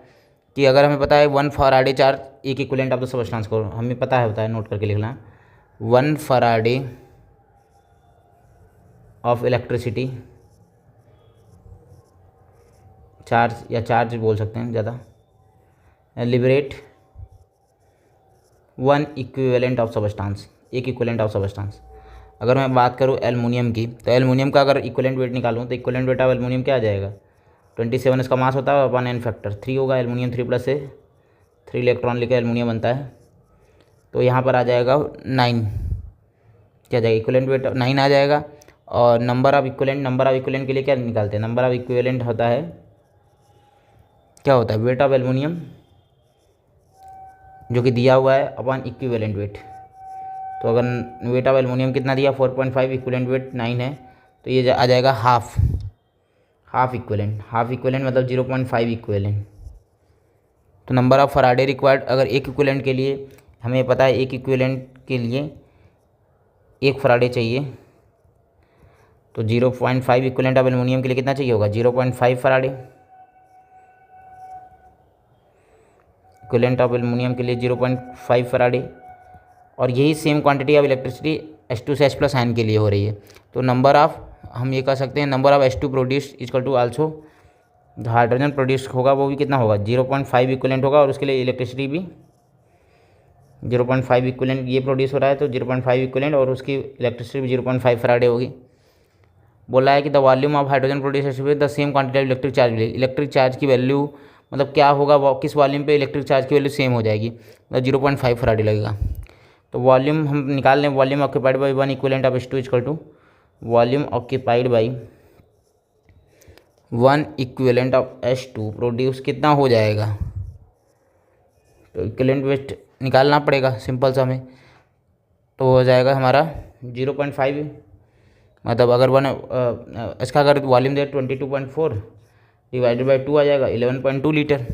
कि अगर हमें पता है 1 फराडे चार्ज एक इक्वलेंट ऑफ द सब्सटेंस को हमें पता है नोट करके लिखना, 1 फराडे ऑफ इलेक्ट्रिसिटी चार्ज, या चार्ज बोल सकते हैं ज़्यादा, लिबरेट 1 इक्विवेलेंट ऑफ सब्सटेंस, एक इक्विवेलेंट ऑफ सब्सटेंस। अगर मैं बात करूँ एल्युमिनियम की, तो एल्युमिनियम का अगर इक्विवेलेंट वेट निकालूँ तो इक्विवेलेंट वेट ऑफ एल्युमिनियम क्या आ जाएगा, 27 इसका मास होता है, 1n फैक्टर 3 होगा। एल्युमिनियम 3+ से 3 इलेक्ट्रॉन लेकर एल्युमिनियम बनता है, तो यहाँ पर आ जाएगा 9, क्या जाएगा, इक्विवेलेंट वेट 9 आ जाएगा। और नंबर ऑफ इक्विवेलेंट के लिए क्या निकालते हैं, नंबर ऑफ इक्विवेलेंट होता है, क्या होता है, वेट ऑफ एल्युमिनियम जो कि दिया हुआ है अपन इक्विवेलेंट वेट, तो अगर वेट ऑफ एलुमिनियम कितना दिया 4.5, इक्विवेलेंट वेट 9 है, तो ये आ जाएगा हाफ इक्विवेलेंट मतलब 0.5 इक्विवेलेंट। तो नंबर ऑफ फराडे रिक्वायर्ड, अगर एक इक्विवेलेंट के लिए हमें पता है एक इक्विवेलेंट के लिए 1 फराडे चाहिए, तो 0.5 इक्विवेलेंट ऑफ एलुमिनियम के लिए कितना चाहिए होगा 0.5 फराडे। इक्विवेलेंट ऑफ एलुमिनियम के लिए 0.5 फराडे, और यही same quantity of electricity H2 से H प्लस आयन के लिए हो रही है। तो नंबर ऑफ, हम ये कह सकते हैं number of H2 produce equal to also hydrogen produce होगा, वो भी कितना होगा 0.5 इक्विवेलेंट होगा, और उसके लिए इलेक्ट्रिसिटी भी 0.5 इक्विवेलेंट ये प्रोड्यूस हो रहा है, तो 0.5 इक्विवेलेंट और उसकी इलेक्ट्रिसिटी भी 0.5 फराडे होगी। बोला है कि the volume of hydrogen produce with the same quantity of electric charge, electric charge की वैल्यू मतलब क्या होगा, किस वॉल्यूम पे इलेक्ट्रिक चार्ज की वैल्यू सेम हो जाएगी, मतलब 0.5 फराडे लगेगा। तो वॉल्यूम हम निकाल लें, volume occupied by 1 equivalent of H2 equal to volume occupied by 1 equivalent of H2 produce कितना हो जाएगा। तो इक्विवेलेंट वेट निकालना पड़ेगा सिंपल सा हमें, तो हो जाएगा हमारा 0.5, मतलब अगर इसका अगर वॉल्यूम दे 22.4 डिवाइडेड बाई 2 आ जाएगा 11.2 लीटर।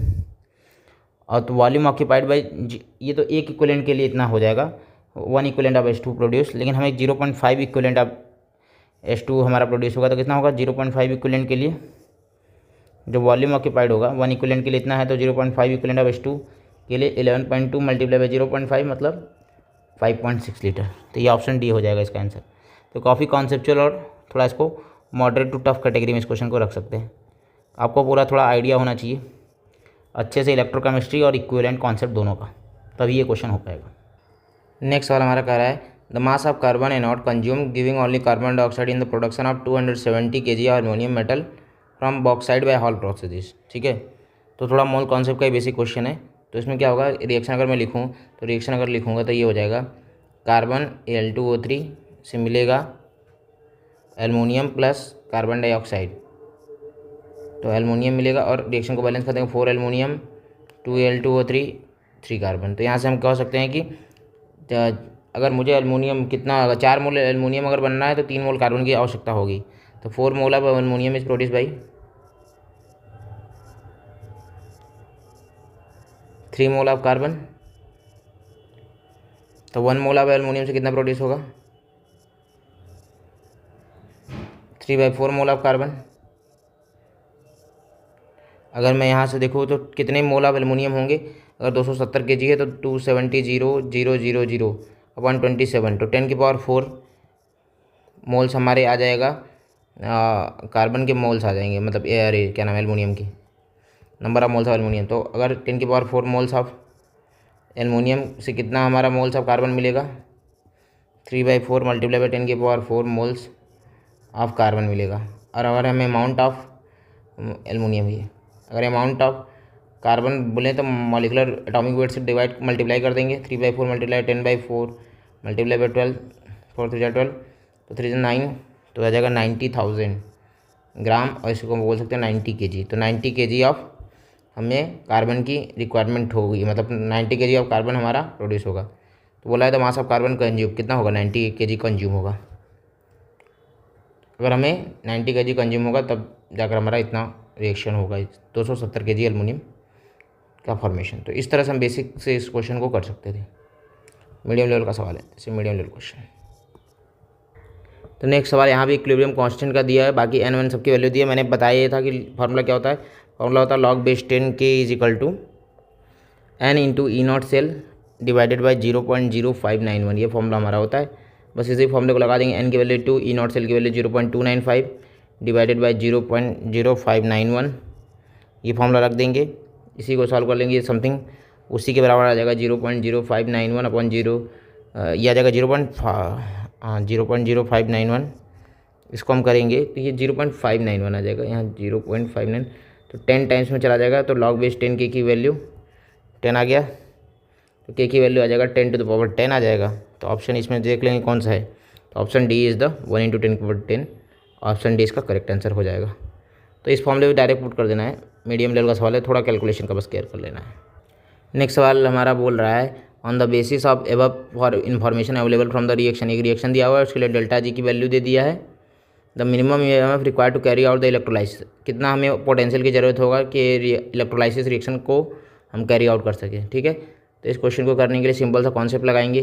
और तो वॉल्यूम ऑक्यूपाइड बाई, ये तो एक इक्विवेलेंट के लिए इतना हो जाएगा 1 इक्विवेलेंट ऑफ H2 प्रोड्यूस, लेकिन हमें 0.5 इक्विवेलेंट ऑफ H2 हमारा प्रोड्यूस होगा, तो कितना होगा 0.5 इक्विवेलेंट के लिए जो वॉल्यूम ऑक्यूपाइड होगा 1 इक्विवेलेंट के लिए इतना है, तो 0.5 इक्विवेलेंट ऑफ H2 के लिए 11.2 मल्टीप्लाई बाई 0.5 मतलब 5.6 लीटर। तो ये ऑप्शन डी हो जाएगा इसका आंसर। तो काफ़ी कॉन्सेप्चुअल और थोड़ा इसको मॉडरेट टू टफ कैटेगरी में इस क्वेश्चन को रख सकते हैं। आपको पूरा थोड़ा आइडिया होना चाहिए अच्छे से इलेक्ट्रोकेमिस्ट्री और इक्विवेलेंट कॉन्सेप्ट दोनों का, तभी ये क्वेश्चन हो पाएगा। नेक्स्ट सवाल हमारा कह रहा है the mass of carbon anode consume giving only carbon dioxide in the production of 270 kg of aluminium metal from bauxite by Hall process. ठीक है, तो थोड़ा मोल कॉन्सेप्ट का ही बेसिक क्वेश्चन है। तो इसमें क्या होगा, रिएक्शन अगर मैं लिखूँ तो रिएक्शन अगर लिखूँगा तो ये हो जाएगा कार्बन Al2O3 से मिलेगा एल्युमिनियम प्लस कार्बन डाइऑक्साइड, तो एल्युमिनियम मिलेगा और रिएक्शन को बैलेंस कर देंगे 4 एल्युमिनियम 2 Al2O3 3 कार्बन। तो यहाँ से हम कह सकते हैं कि अगर मुझे एल्युमिनियम कितना, अगर 4 मोल एल्युमिनियम अगर बनना है तो 3 मोल कार्बन की आवश्यकता होगी। तो 4 mole of aluminium is produce by 3 mole of carbon, तो 1 मोल ऑफ एल्युमिनियम से कितना प्रोड्यूस होगा 3/4 मोल ऑफ कार्बन। अगर मैं यहाँ से देखूँ तो कितने मोल ऑफ एल्युमिनियम होंगे, अगर 270 kg है तो 270,000/27, तो 10⁴ मोल्स हमारे आ जाएगा, कार्बन के मोल्स आ जाएंगे, मतलब अरे क्या नाम है एल्युमिनियम की, number of moles of aluminium. तो अगर 10⁴ मोल्स ऑफ एल्युमिनियम से कितना हमारा मोल्स ऑफ कार्बन मिलेगा 3/4 multiply by 10⁴ moles of carbon मिलेगा। और अगर हमें अमाउंट ऑफ एल्युमिनियम ही, अगर अमाउंट ऑफ कार्बन बोले तो मॉलिकुलर एटॉमिक वेट से डिवाइड मल्टीप्लाई कर देंगे 3/4 मल्टीप्लाई 10/4 मल्टीप्लाई बाई 12, 4 3 12, तो 3 9, तो आ जाएगा 90,000 ग्राम, और इसको बोल सकते हैं 90 kg। तो 90 kg ऑफ हमें कार्बन की रिक्वायरमेंट होगी, मतलब 90 kg ऑफ कार्बन हमारा प्रोड्यूस होगा। तो बोला है the mass of carbon consume कितना होगा 90 kg कंज्यूम होगा। अगर हमें 90 kg कंज्यूम होगा तब जाकर हमारा इतना रिएक्शन होगा 270 kg एल्युमिनियम का फॉर्मेशन। तो इस तरह से हम बेसिक से इस क्वेश्चन को कर सकते थे। मीडियम लेवल का सवाल है, जैसे मीडियम लेवल क्वेश्चन। तो नेक्स्ट सवाल यहाँ भी इक्विलिब्रियम कांस्टेंट का दिया है, बाकी n1 सबकी वैल्यू दी है। मैंने बताया ये था कि फार्मूला क्या होता है, फार्मूला होता है log base 10K is equal to n into E0 cell divided by 0.0591, ये फॉर्मूला हमारा होता है। बस इसी फॉर्मूले को लगा देंगे, n की वैल्यू 2, E0 सेल की वैल्यू 0.295 डिवाइडेड बाई 0.0591, ये फॉर्मूला रख देंगे। इसी को सॉल्व कर लेंगे, समथिंग उसी के बराबर आ जाएगा 0.0591 अपॉन 0, ये आ जाएगा 0.0591। इसको हम करेंगे तो ये 0.591 आ जाएगा, यहाँ 0.59, तो 10 टाइम्स में चला जाएगा। तो log base 10K की वैल्यू 10 आ गया, तो K की वैल्यू आ जाएगा 10⁻10 आ जाएगा। तो ऑप्शन इसमें देख लेंगे कौन सा है, तो option D is the 1 × 10⁻10, option D इसका करेक्ट आंसर हो जाएगा। तो इस फॉर्मूले में डायरेक्ट पुट कर देना है। मीडियम लेवल का सवाल है, थोड़ा कैलकुलेशन का बस केयर कर लेना है। नेक्स्ट सवाल हमारा बोल रहा है on the basis of above for information available from the reaction, एक रिएक्शन दिया हुआ है उसके लिए डेल्टा जी की वैल्यू दे दिया है। The minimum EMF required to carry out the electrolysis, कितना हमें पोटेंशियल की ज़रूरत होगा कि इलेक्ट्रोलाइसिस रिएक्शन को हम कैरी आउट कर सकें। ठीक है, तो इस क्वेश्चन को करने के लिए सिंपल सा कॉन्सेप्ट लगाएंगे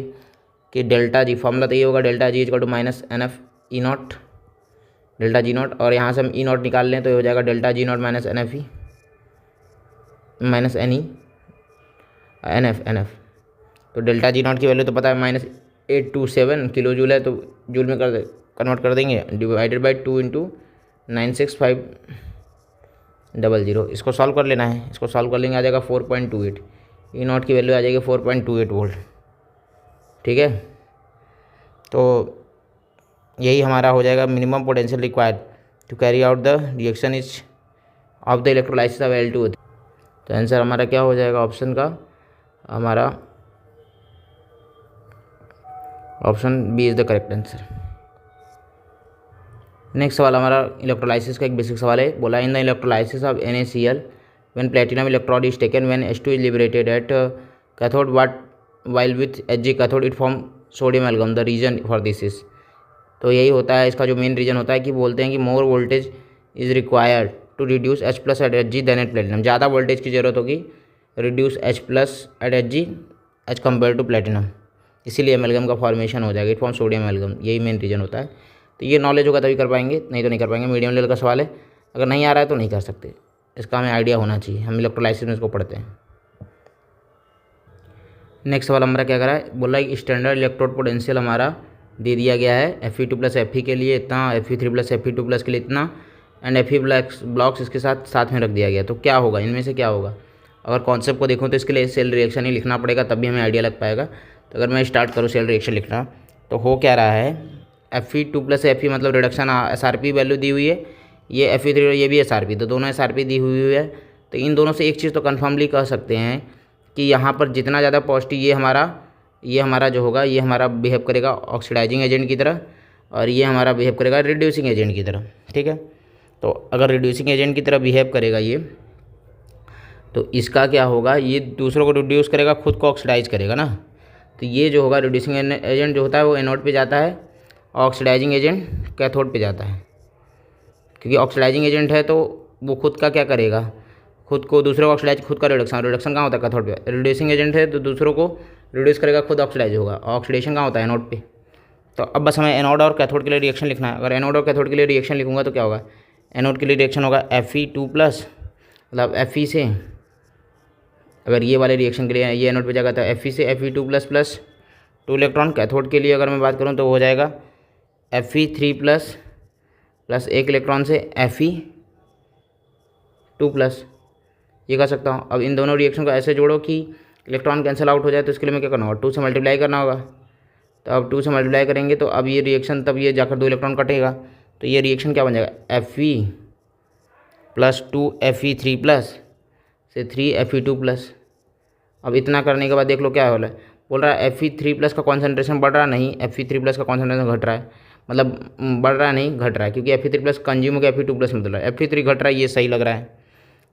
कि डेल्टा जी, फॉर्मूला तो ये होगा delta G equal to minus N F E nought, delta G nought, और यहाँ से हम ई नॉट निकाल लें तो ये हो जाएगा delta G nought minus N F E minus n E n F. तो डेल्टा जी नॉट की वैल्यू तो पता है -827 किलो जूल है, तो जूल में कन्वर्ट कर देंगे, डिवाइडेड बाई 2 × 96500। इसको सॉल्व कर लेना है, इसको सॉल्व कर लेंगे आ जाएगा 4.28, ई नॉट की वैल्यू आ जाएगी 4.28 वोल्ट। ठीक है, तो यही हमारा हो जाएगा minimum potential required to carry out the reaction is of the electrolysis of Al2O3। तो आंसर हमारा क्या हो जाएगा ऑप्शन का, हमारा option B is the correct answer. Next सवाल हमारा इलेक्ट्रोलाइसिस का एक बेसिक सवाल है, बोला in the electrolysis of NaCl when platinum electrode is taken when H2 is liberated at cathode what while with Hg cathode it form sodium amalgam, the reason for this is. तो यही होता है, इसका जो main reason होता है कि बोलते हैं कि more voltage is required to reduce H plus at Hg then at platinum, ज़्यादा वोल्टेज की ज़रूरत होगी reduce H plus at Hg as compare to platinum, इसीलिए एमेलगम का फॉर्मेशन हो जाएगा, इट फॉर्म सोडियम एमेलगम, यही मेन रीजन होता है। तो ये नॉलेज होगा तभी कर पाएंगे, नहीं तो नहीं कर पाएंगे। मीडियम लेवल का सवाल है, अगर नहीं आ रहा है तो नहीं कर सकते, इसका हमें आइडिया होना चाहिए, हम इलेक्ट्रोलाइसिस में इसको पढ़ते हैं। नेक्स्ट सवाल हमारा क्या करा है, बोला कि स्टैंडर्ड इलेक्ट्रोड पोटेंशियल हमारा दे दिया गया है Fe2 प्लस Fe के लिए इतना, Fe3 प्लस Fe2 प्लस के लिए इतना, एंड Fe ब्लॉक्स इसके साथ में रख दिया गया। तो क्या होगा, इनमें से क्या होगा? अगर कॉन्सेप्ट को देखूँ तो इसके लिए सेल रिएक्शन ही लिखना पड़ेगा, तभी हमें आइडिया लग पाएगा। तो अगर मैं स्टार्ट करूँ सेल रिएक्शन लिखना, तो हो क्या रहा है, Fe2 प्लस Fe मतलब रिडक्शन SRP वैल्यू दी हुई है, ये Fe3 ये भी SRP, तो दोनों SRP दी हुई है। तो इन दोनों से एक चीज़ तो कन्फर्मली कह सकते हैं कि यहाँ पर जितना ज़्यादा पॉजिटिव ये हमारा जो होगा, ये हमारा बिहेव करेगा ऑक्सीडाइजिंग एजेंट की तरह, और ये हमारा बिहेव करेगा रिड्यूसिंग एजेंट की तरह। ठीक है, तो अगर रिड्यूसिंग एजेंट की तरह बिहेव करेगा ये, तो इसका क्या होगा, ये दूसरों को रिड्यूस करेगा, खुद को ऑक्सीडाइज करेगा ना। तो ये जो होगा रिड्यूसिंग एजेंट जो होता है वो एनोड पे जाता है, ऑक्सीडाइजिंग एजेंट कैथोड पे जाता है। क्योंकि ऑक्सीडाइजिंग एजेंट है तो वो खुद का क्या करेगा, खुद को दूसरे को ऑक्सीडाइज, खुद का रिडक्शन कहाँ होता है, कैथोड पे। रिड्यूसिंग एजेंट है तो दूसरों को रिड्यूस करेगा, खुद ऑक्सीडाइज होगा। ऑक्सीडेशन कहाँ होता है, एनोड पे। तो अब बस हमें एनोड और कैथोड के लिए रिएक्शन लिखना है। अगर एनोड और कैथोड के लिए रिएक्शन लिखूंगा तो क्या होगा, एनोड के लिए रिएक्शन होगा Fe2 प्लस, मतलब Fe से, अगर ये वाले रिएक्शन के लिए ये एनोड पे जाएगा तो Fe से Fe2 plus plus 2 electron. Cathode के लिए अगर मैं बात करूँ तो हो जाएगा Fe3 प्लस प्लस 1 इलेक्ट्रॉन से Fe2 प्लस, ये कर सकता हूँ। अब इन दोनों रिएक्शन को ऐसे जोड़ो कि इलेक्ट्रॉन कैंसिल आउट हो जाए, तो इसके लिए मैं क्या करना होगा, 2 से मल्टीप्लाई करना होगा। तो अब 2 से मल्टीप्लाई करेंगे तो अब ये रिएक्शन, तब ये जाकर 2 इलेक्ट्रॉन कटेगा, तो ये रिएक्शन क्या बन जाएगा, Fe प्लस 2 Fe3 प्लस से 3 Fe2 प्लस। अब इतना करने के बाद देख लो क्या हो रहा है, बोल रहा है Fe3 प्लस का कॉन्सेंट्रेशन बढ़ रहा नहीं, Fe3 प्लस का कॉन्सेंट्रेशन घट रहा है, मतलब बढ़ रहा नहीं घट रहा है, क्योंकि Fe3 प्लस कंज्यूम हो गया Fe2 प्लस में बदल रहा है। Fe3 घट रहा है, ये सही लग रहा है।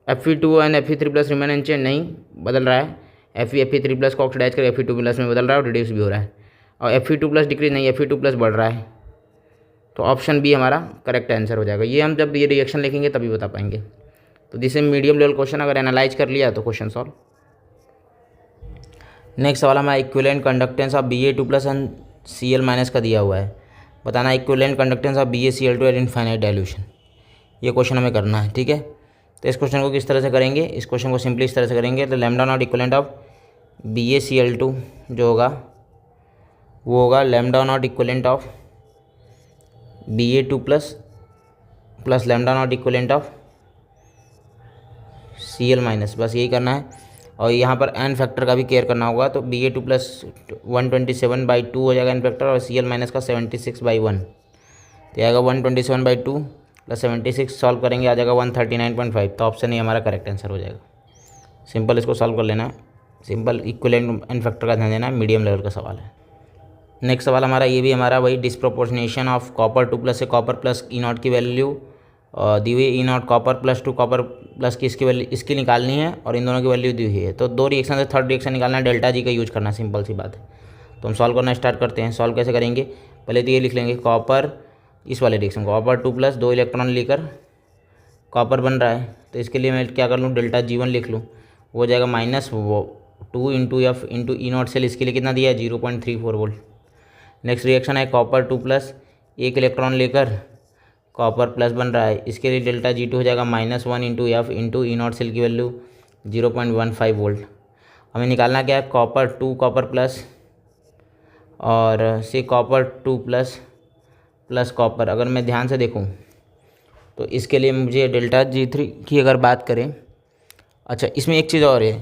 Fe2 and Fe3 plus remain unchange, नहीं बदल रहा है। Fe3 प्लस को ऑक्सीडाइज कर Fe2 प्लस में बदल रहा है और रिड्यूस भी हो रहा है। और Fe2 प्लस डिक्रीज नहीं, Fe2 प्लस बढ़ रहा है। तो ऑप्शन बी हमारा करेक्ट आंसर हो जाएगा। ये हम जब ये रिएक्शन लिखेंगे तभी बता पाएंगे। तो दिस मीडियम लेवल क्वेश्चन, अगर एनालाइज कर लिया तो क्वेश्चन सॉल्व। नेक्स्ट सवाल हमारा equivalent conductance of Ba2 plus and Cl minus का दिया हुआ है, बताना equivalent conductance of BaCl2 eight infinite dilution. ये क्वेश्चन हमें करना है। ठीक है, तो इस क्वेश्चन को किस तरह से करेंगे, इस क्वेश्चन को सिंपली इस तरह से करेंगे। तो lambda nought equivalent of BaCl2 जो होगा वो होगा lambda nought equivalent of Ba2 plus lambda nought equivalent of Cl minus, बस यही करना है। और यहाँ पर एन फैक्टर का भी केयर करना होगा। तो Ba2 प्लस 127/2 हो जाएगा एन फैक्टर, और Cl माइनस का 76/1, तो आएगा 127/2 प्लस 76, सॉल्व करेंगे आ जाएगा 139.5। तो ऑप्शन ही हमारा करेक्ट आंसर हो जाएगा। सिंपल इसको सॉल्व कर लेना है, सिंपल इक्विवेलेंट एन फैक्टर का ध्यान देना है, मीडियम लेवल का सवाल है। नेक्स्ट सवाल हमारा ये भी हमारा वही डिस्प्रोपोर्शनेशन ऑफ कॉपर 2 प्लस से कॉपर प्लस E0 की वैल्यू दी हुई E not copper plus 2 copper plus की इसकी वैल्यू इसकी निकालनी है और इन दोनों की वैल्यू दी हुई है। तो दो रिएक्शन से थर्ड रिएक्शन निकालना है, डेल्टा जी का यूज करना, सिंपल सी बात है। तो हम सॉल्व करना स्टार्ट करते हैं। सॉल्व कैसे करेंगे, पहले तो ये लिख लेंगे कॉपर, इस वाले रिएक्शन कॉपर 2 प्लस 2 इलेक्ट्रॉन लेकर कॉपर बन रहा है, तो इसके लिए मैं क्या कर लूँ, डेल्टा G1 लिख लूँ। वो हो जाएगा -2 into F into E not cell, इसके लिए कितना दिया है 0.34 वोल्ट। नेक्स्ट रिएक्शन है कॉपर 2 प्लस 1 इलेक्ट्रॉन लेकर कॉपर प्लस बन रहा है, इसके लिए डेल्टा G2 हो जाएगा -1 into F into E not cell की वैल्यू 0.15 वोल्ट। हमें निकालना क्या है, कॉपर 2 कॉपर प्लस और से कॉपर 2 प्लस कॉपर। अगर मैं ध्यान से देखूं तो इसके लिए मुझे डेल्टा G3 की अगर बात करें, अच्छा इसमें एक चीज़ और है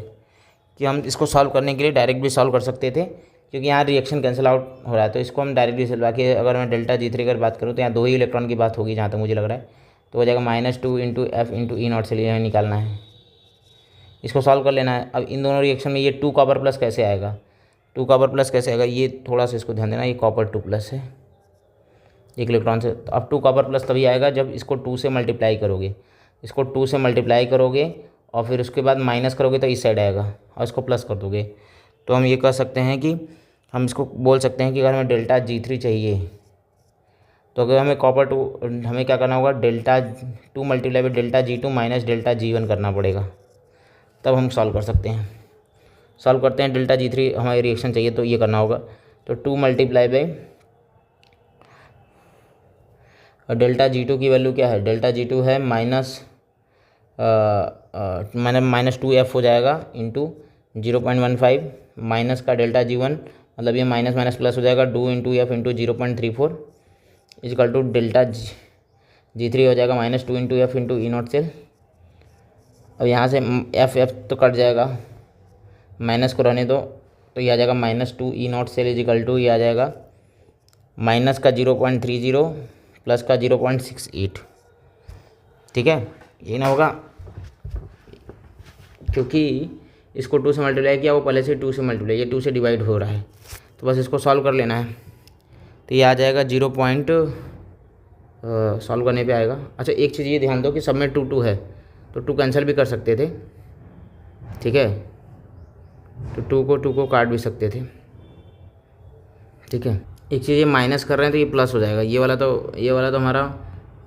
कि हम इसको सॉल्व करने के लिए डायरेक्ट भी सॉल्व कर सकते थे, क्योंकि यहाँ रिएक्शन कैंसिल आउट हो रहा है, तो इसको हम डायरेक्ट भी सॉल्व कि अगर मैं डेल्टा G3 की अगर बात करूँ तो यहाँ 2 ही इलेक्ट्रॉन की बात होगी जहाँ तक मुझे लग रहा है। तो हो जाएगा -2 into F into E not से लिए हमें निकालना है, इसको सॉल्व कर लेना है। अब इन दोनों रिएक्शन में ये 2 कॉपर प्लस कैसे आएगा, 2 कॉपर प्लस कैसे आएगा, ये थोड़ा सा इसको ध्यान देना, ये कॉपर 2 प्लस है एक इलेक्ट्रॉन से। तो अब 2 कॉपर प्लस तभी आएगा जब इसको 2 से मल्टीप्लाई करोगे, इसको 2 से मल्टीप्लाई करोगे और फिर उसके बाद माइनस करोगे तो इस साइड आएगा और इसको प्लस कर दोगे। तो हम ये कह सकते हैं कि हम इसको बोल सकते हैं कि अगर हमें डेल्टा G3 चाहिए तो अगर हमें कॉपर 2 हमें क्या करना होगा, delta 2 multiply by delta G2 minus delta G1 करना पड़ेगा, तब हम सॉल्व कर सकते हैं। सॉल्व करते हैं, डेल्टा G3 हमारी रिएक्शन चाहिए तो ये करना होगा, तो 2 मल्टीप्लाई बाई डेल्टा G2 की वैल्यू क्या है, डेल्टा G2 है -2F हो जाएगा इंटू 0.15 माइनस का डेल्टा G1, मतलब ये माइनस माइनस प्लस हो जाएगा 2 into F into 0.34 is equal to delta G3 हो जाएगा -2 into F into E not cell. अब यहाँ से एफ तो कट जाएगा, माइनस को रहने दो, तो ये आ जाएगा -2 ई नॉट सेल इजकल टू ये आ जाएगा माइनस का 0.30 प्लस का 0.68। ठीक है, ये ना होगा क्योंकि इसको 2 से मल्टीप्लाई किया, वो पहले से 2 से मल्टीप्लाई, ये 2 से डिवाइड हो रहा है, तो बस इसको सॉल्व कर लेना है। तो ये आ जाएगा 0 पॉइंट सॉल्व करने पे आएगा। अच्छा एक चीज़ ये ध्यान दो कि सब में 2 है, तो 2 कैंसिल भी कर सकते थे, ठीक है, तो 2 को काट भी सकते थे। ठीक है, एक चीज़ ये माइनस कर रहे हैं तो ये प्लस हो जाएगा, ये वाला तो हमारा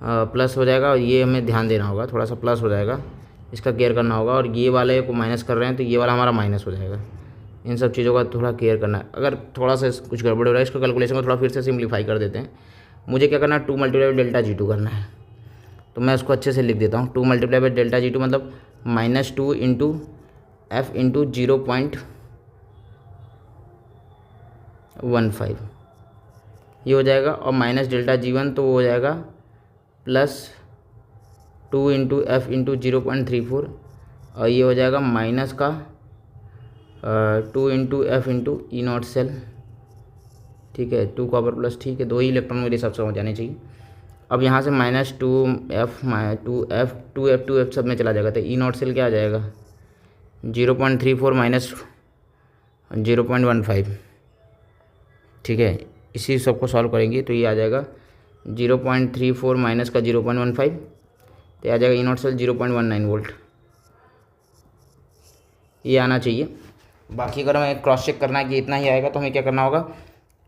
प्लस हो जाएगा, और ये हमें ध्यान देना होगा, थोड़ा सा प्लस हो जाएगा, इसका केयर करना होगा। और ये वाले को माइनस कर रहे हैं तो ये वाला हमारा माइनस हो जाएगा। इन सब चीज़ों का थोड़ा केयर करना है। अगर थोड़ा सा कुछ गड़बड़ हो रहा है, इसको कैलकुलेशन को थोड़ा फिर से सिंप्लीफाई कर देते हैं। मुझे क्या करना है, 2 मल्टीप्लाई बाई डेल्टा G2 करना है, तो मैं उसको अच्छे से लिख देता हूँ। 2 मल्टीप्लाई बाई डेल्टा G2 मतलब -2 इंटू एफ इंटू 0.15 ये हो जाएगा, और माइनस डेल्टा G1 तो वो हो जाएगा +2 इंटू एफ इंटू 0.34, और ये हो जाएगा माइनस का 2 into F into E not cell. ठीक है, 2 कॉपर प्लस, ठीक है, 2 ही इलेक्ट्रॉन मेरे हिसाब से हो जाने चाहिए। अब यहाँ से -2F सब में चला जाएगा, तो ई नॉट सेल क्या आ जाएगा 0.34 माइनस 0.15। ठीक है, इसी सबको सॉल्व करेंगे तो ये आ जाएगा 0.34 माइनस का 0.15, तो आ जाएगा ई नॉट सेल 0.19 वोल्ट, ये आना चाहिए। बाकी अगर हमें क्रॉस चेक करना है कि इतना ही आएगा तो हमें क्या करना होगा,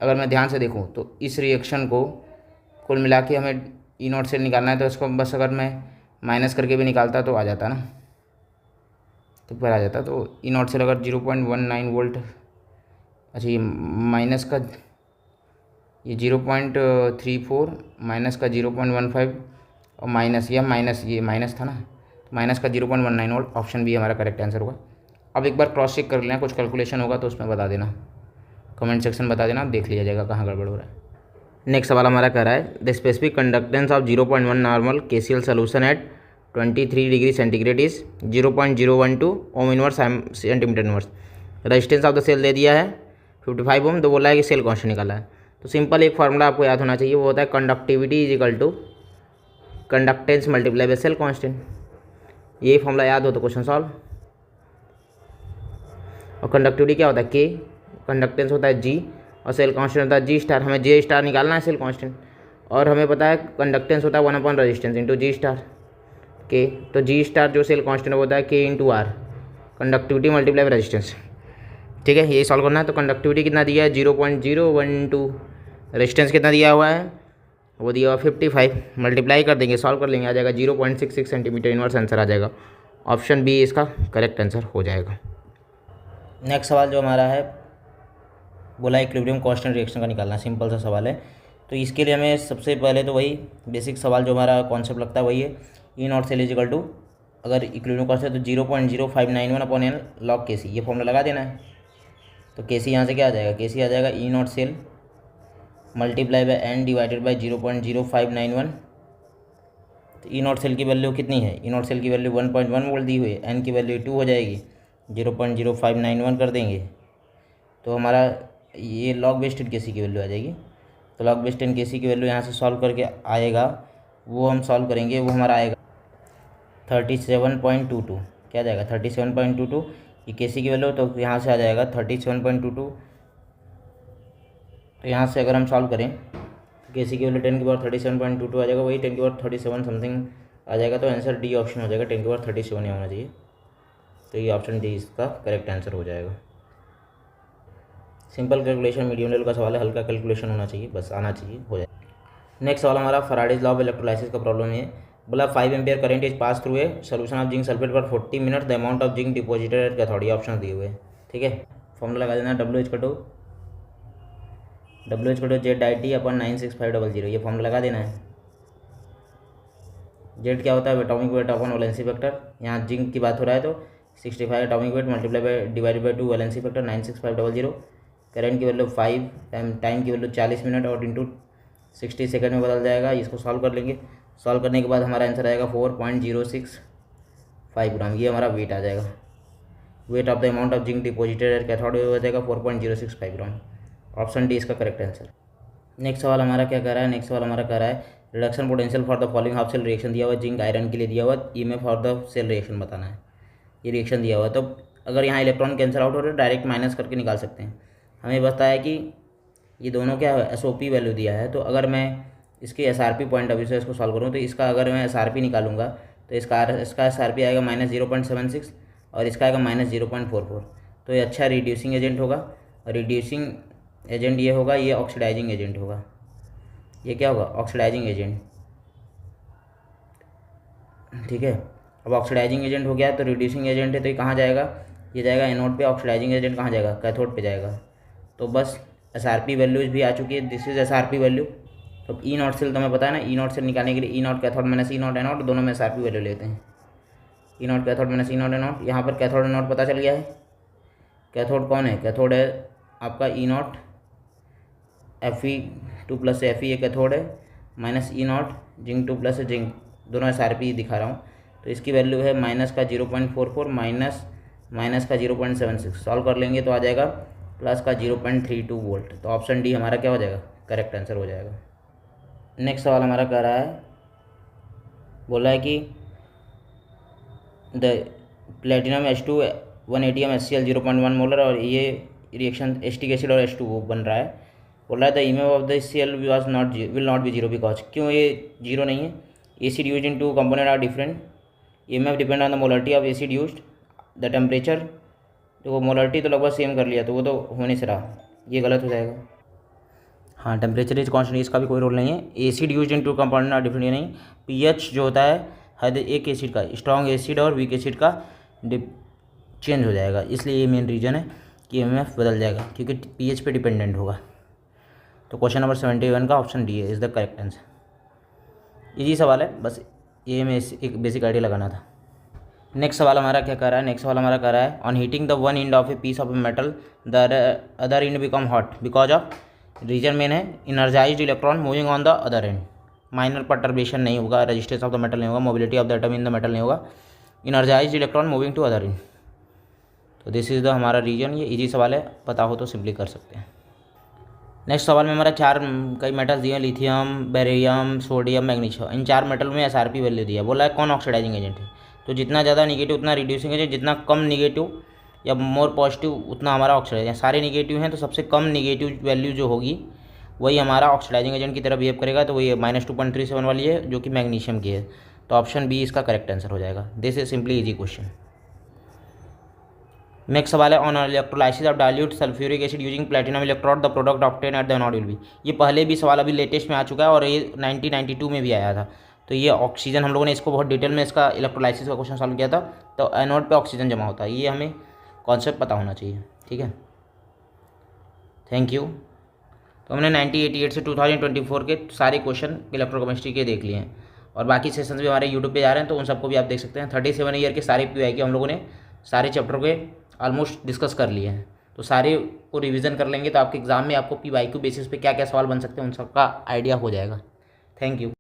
अगर मैं ध्यान से देखूं तो इस रिएक्शन को कुल मिला के हमें ई नॉट सेल निकालना है, तो इसको बस अगर मैं माइनस करके भी निकालता तो आ जाता ना, तो फिर आ जाता। तो ई नॉट सेल अगर 0.19 वोल्ट, अच्छा ये माइनस का ये 0.34 माइनस का 0.15 और माइनस ये माइनस था ना, माइनस का 0.19 वोल्ट, ऑप्शन बी हमारा करेक्ट आंसर होगा। अब एक बार क्रॉस चेक कर लेना, कुछ कैलकुलेशन होगा तो उसमें बता देना, कमेंट सेक्शन बता देना, देख लिया जाएगा कहाँ गड़बड़ हो रहा है। नेक्स्ट सवाल हमारा कह रहा है the specific conductance of 0.1 normal KCl solution at 23 degree centigrade is 0.012 ohm inverse centimetre inverse. Resistance of the cell दे दिया है 55 ओम, तो बोला है कि सेल कांस्टेंट निकाला है। तो सिंपल एक फार्मूला आपको याद होना चाहिए, वो होता है conductivity is equal to conductance multiply by cell constant. ये फार्मूला याद हो तो क्वेश्चन सॉल्व। और कंडक्टिविटी क्या होता है, K, कंडक्टेंस होता है G, और सेल कांस्टेंट होता है G स्टार। हमें J स्टार निकालना है सेल कांस्टेंट, और हमें पता है कंडक्टेंस होता है 1 upon resistance into G star. K, तो जी स्टार जो सेल कांस्टेंट होता है K into R, conductivity multiply resistance. ठीक है, यही सॉल्व करना है। तो कंडक्टिविटी कितना दिया है 0.012, रेजिस्टेंस कितना दिया हुआ है वो दिया हुआ 55, मल्टीप्लाई कर देंगे, सॉल्व कर लेंगे, आ जाएगा 0.66 सेंटीमीटर इनवर्स आंसर आ जाएगा। ऑप्शन बी इसका करेक्ट आंसर हो जाएगा। नेक्स्ट सवाल जो हमारा है बोला इक्विलिब्रियम कांस्टेंट रिएक्शन का निकालना, सिंपल सा सवाल है। तो इसके लिए हमें सबसे पहले तो वही बेसिक सवाल जो हमारा कॉन्सेप्ट लगता है वही है, E not cell is equal to, अगर इक्विलिब्रियम कांस्टेंट तो 0.0591 अपॉन एन लॉग के सी, ये फॉर्मूला लगा देना है। तो के सी यहाँ से क्या आ जाएगा, के सी आ जाएगा E not cell multiply by n divided by 0.0591। तो ई नॉट सेल की वैल्यू कितनी है, ई नॉट सेल की वैल्यू 1.1 वोल्ट दी हुई है, एन की वैल्यू 2 हो जाएगी, 0.0591 कर देंगे तो हमारा ये लॉग बेस 10 के सी की वैल्यू आ जाएगी। तो लॉग बेस 10 के सी की वैल्यू यहाँ से सॉल्व करके आएगा, वो हम सॉल्व करेंगे, वो हमारा आएगा 37.22, क्या जाएगा 37.22, ये के सी की वैल्यू, तो यहाँ से आ जाएगा 37.22। तो यहाँ से अगर हम सॉल्व करें तो के सी की वैल्यू 10 की पावर 37.22 आ जाएगा, वही 10 की पावर 37 समथिंग आ जाएगा। तो आंसर डी ऑप्शन हो जाएगा, 10 की पावर 37 यहाँ होना चाहिए। तो ये ऑप्शन डी इसका करेक्ट आंसर हो जाएगा। सिंपल कैलकुलेशन मीडियम लेवल का सवाल है, हल्का कैलकुलेशन होना चाहिए, बस आना चाहिए, हो जाए। नेक्स्ट सवाल हमारा फैराडेज लॉ ऑफ इलेक्ट्रोलाइसिस का प्रॉब्लम है। बोला 5 ampere current is pass through a solution of zinc sulphate for 40 minute, the amount of zinc deposited at cathode, ये ऑप्शन दिए हुए हैं। ठीक है, फॉर्मूला लगा देना डब्ल्यू एच कटो जेड आई टी अपन 96500, ये फॉर्मूला लगा देना है। जेड क्या होता है, atomic weight upon valency factor, यहाँ जिंक की बात हो रहा है तो 65 atomic weight multiply by divided by 2 valency factor 96500। Current की वैल्यू 5, टाइम की वैल्यू 40 मिनट और इंटू 60 सेकंड में बदल जाएगा। इसको सॉल्व कर लेंगे, सॉल्व करने के बाद हमारा आंसर आएगा 4.065 ग्राम, ये हमारा वेट आ जाएगा। Weight of the amount of zinc deposited cathode हो जाएगा 4.065 ग्राम। ऑप्शन डी इसका करेक्ट आंसर। नेक्स्ट सवाल हमारा क्या कर रहा है, नेक्स्ट सवाल हमारा कर रहा है reduction potential for the following half cell reaction दिया हुआ, जिंक आयरन के लिए दिया हुआ, EMF for the cell reaction बताना है। ये रिएक्शन दिया हुआ, तो अगर यहाँ इलेक्ट्रॉन कैंसिल आउट हो रहे डायरेक्ट माइनस करके निकाल सकते हैं। हमें बताया कि ये दोनों क्या है एसओपी वैल्यू दिया है, तो अगर मैं इसकी एसआरपी पॉइंट ऑफ व्यू से इसको सॉल्व करूँ तो इसका अगर मैं एसआरपी निकालूंगा तो इसका एसआरपी आएगा -0.76 और इसका आएगा -0.44। तो ये अच्छा रिड्यूसिंग एजेंट होगा, और रिड्यूसिंग एजेंट ये होगा, ये ऑक्सीडाइजिंग एजेंट होगा। ये क्या होगा, ऑक्सीडाइजिंग एजेंट। ठीक है, अब ऑक्सीडाइजिंग एजेंट हो गया तो रिड्यूसिंग एजेंट है, तो ये कहाँ जाएगा, ये जाएगा एनोड पे। ऑक्सीडाइजिंग एजेंट कहाँ जाएगा, कैथोड पे जाएगा। तो बस एसआरपी वैल्यूज भी आ चुकी है, दिस इज एसआरपी वैल्यू। तो ई नॉट सेल तो हमें पता है ना, ई नॉट सेल निकालने के लिए E naught cathode minus E naught anode, दोनों में एसआरपी वैल्यू लेते हैं। E naught cathode minus E naught anode, यहाँ पर कैथोड एनोड पता चल गया है। कैथोड कौन है, कैथोड है आपका ई नॉट Fe2 प्लस Fe, ये कैथोड है, minus E not zinc 2 plus zinc, दोनों एसआरपी दिखा रहा हूँ। तो इसकी वैल्यू है माइनस का 0.44 माइनस का 0.76, सॉल्व कर लेंगे तो आ जाएगा प्लस का 0.32 वोल्ट। तो ऑप्शन डी हमारा क्या हो जाएगा, करेक्ट आंसर हो जाएगा। नेक्स्ट सवाल हमारा कह रहा है, बोला है कि the platinum H2 180 HCl 0.1 molar, और ये रिएक्शन एसिटिक एसिड और H2O बन रहा है। बोल रहा है the EMF of the Cl will not be zero because, क्यों ये जीरो नहीं है, acid use in two component are different, EMF depend on the molarity of acid used, the temperature, तो वो मोलरिटी तो लगभग सेम कर लिया, तो वो तो हो नहीं रहा, ये गलत हो जाएगा। हाँ, टेम्परेचर इज कॉन्स्टेंट, इसका भी कोई रोल नहीं है। Acid use in two component are different, ये नहीं, पीएच जो होता है हर एक एसिड का, स्ट्रॉन्ग एसिड और वीक एसिड का चेंज हो जाएगा, इसलिए ये मेन रीज़न है कि ईएमएफ बदल जाएगा, क्योंकि पीएच पे डिपेंडेंट होगा। तो क्वेश्चन नंबर 71 का ऑप्शन डी है is the correct answer. Easy सवाल है, बस ये में एक बेसिक आइडिया लगाना था। नेक्स्ट सवाल हमारा क्या कर रहा है, नेक्स्ट सवाल हमारा कर रहा है on heating the one end of a piece of a metal the other end become hot because of, reason main है energised electron moving on the other end, minor perturbation नहीं होगा, रेजिस्टेंस ऑफ द मेटल नहीं होगा, mobility of the atom in the metal नहीं होगा, energised electron moving to other end. तो this is the हमारा reason. ये इजी सवाल है, पता हो तो सिंपली कर सकते हैं। नेक्स्ट सवाल में हमारा चार कई मेटल्स दिए हैं, लिथियम, बेरियम, सोडियम, मैग्नीशियम, इन चार मेटल में एसआरपी वैल्यू दिया, बोला है कौन ऑक्सीडाइजिंग एजेंट है। तो जितना ज़्यादा निगेटिव उतना रिड्यूसिंग एजेंट, जितना कम निगेटिव या मोर पॉजिटिव उतना हमारा ऑक्सीडाइजिंग। सारे निगेटिव हैं तो सबसे कम निगेटिव वैल्यू जो होगी वही हमारा ऑक्सीडाइजिंग एजेंट की तरह बिहेव करेगा, तो वही -2.37 वाली है जो कि मैग्नीशियम की है। तो ऑप्शन बी इसका करेक्ट आंसर हो जाएगा। This is simply easy question. Next सवाल है on electrolysis of dilute sulphuric acid using platinum electrode the product obtain at the anode will be. ये पहले भी सवाल अभी लेटेस्ट में आ चुका है और ये 1992 में भी आया था। तो ये ऑक्सीजन, हम लोगों ने इसको बहुत डिटेल में इसका इलेक्ट्रोलाइसिस का क्वेश्चन सॉल्व किया था। तो एनोड पे ऑक्सीजन जमा होता है, ये हमें कॉन्सेप्ट पता होना चाहिए। ठीक है, थैंक यू। तो हमने 1988 से 2024 के सारे क्वेश्चन इलेक्ट्रोकेमिस्ट्री के देख लिए हैं और बाकी सेशंस भी हमारे यूट्यूब पे जा रहे हैं, तो उन सबको भी आप देख सकते हैं। 37 ईयर के सारे PYQ के हम लोगों ने सारे चैप्टर के ऑलमोस्ट डिस्कस कर लिए हैं। तो सारे को रिवीजन कर लेंगे तो आपके एग्जाम में आपको PYQ बेसिस पे क्या क्या सवाल बन सकते हैं उन सबका आइडिया हो जाएगा। Thank you.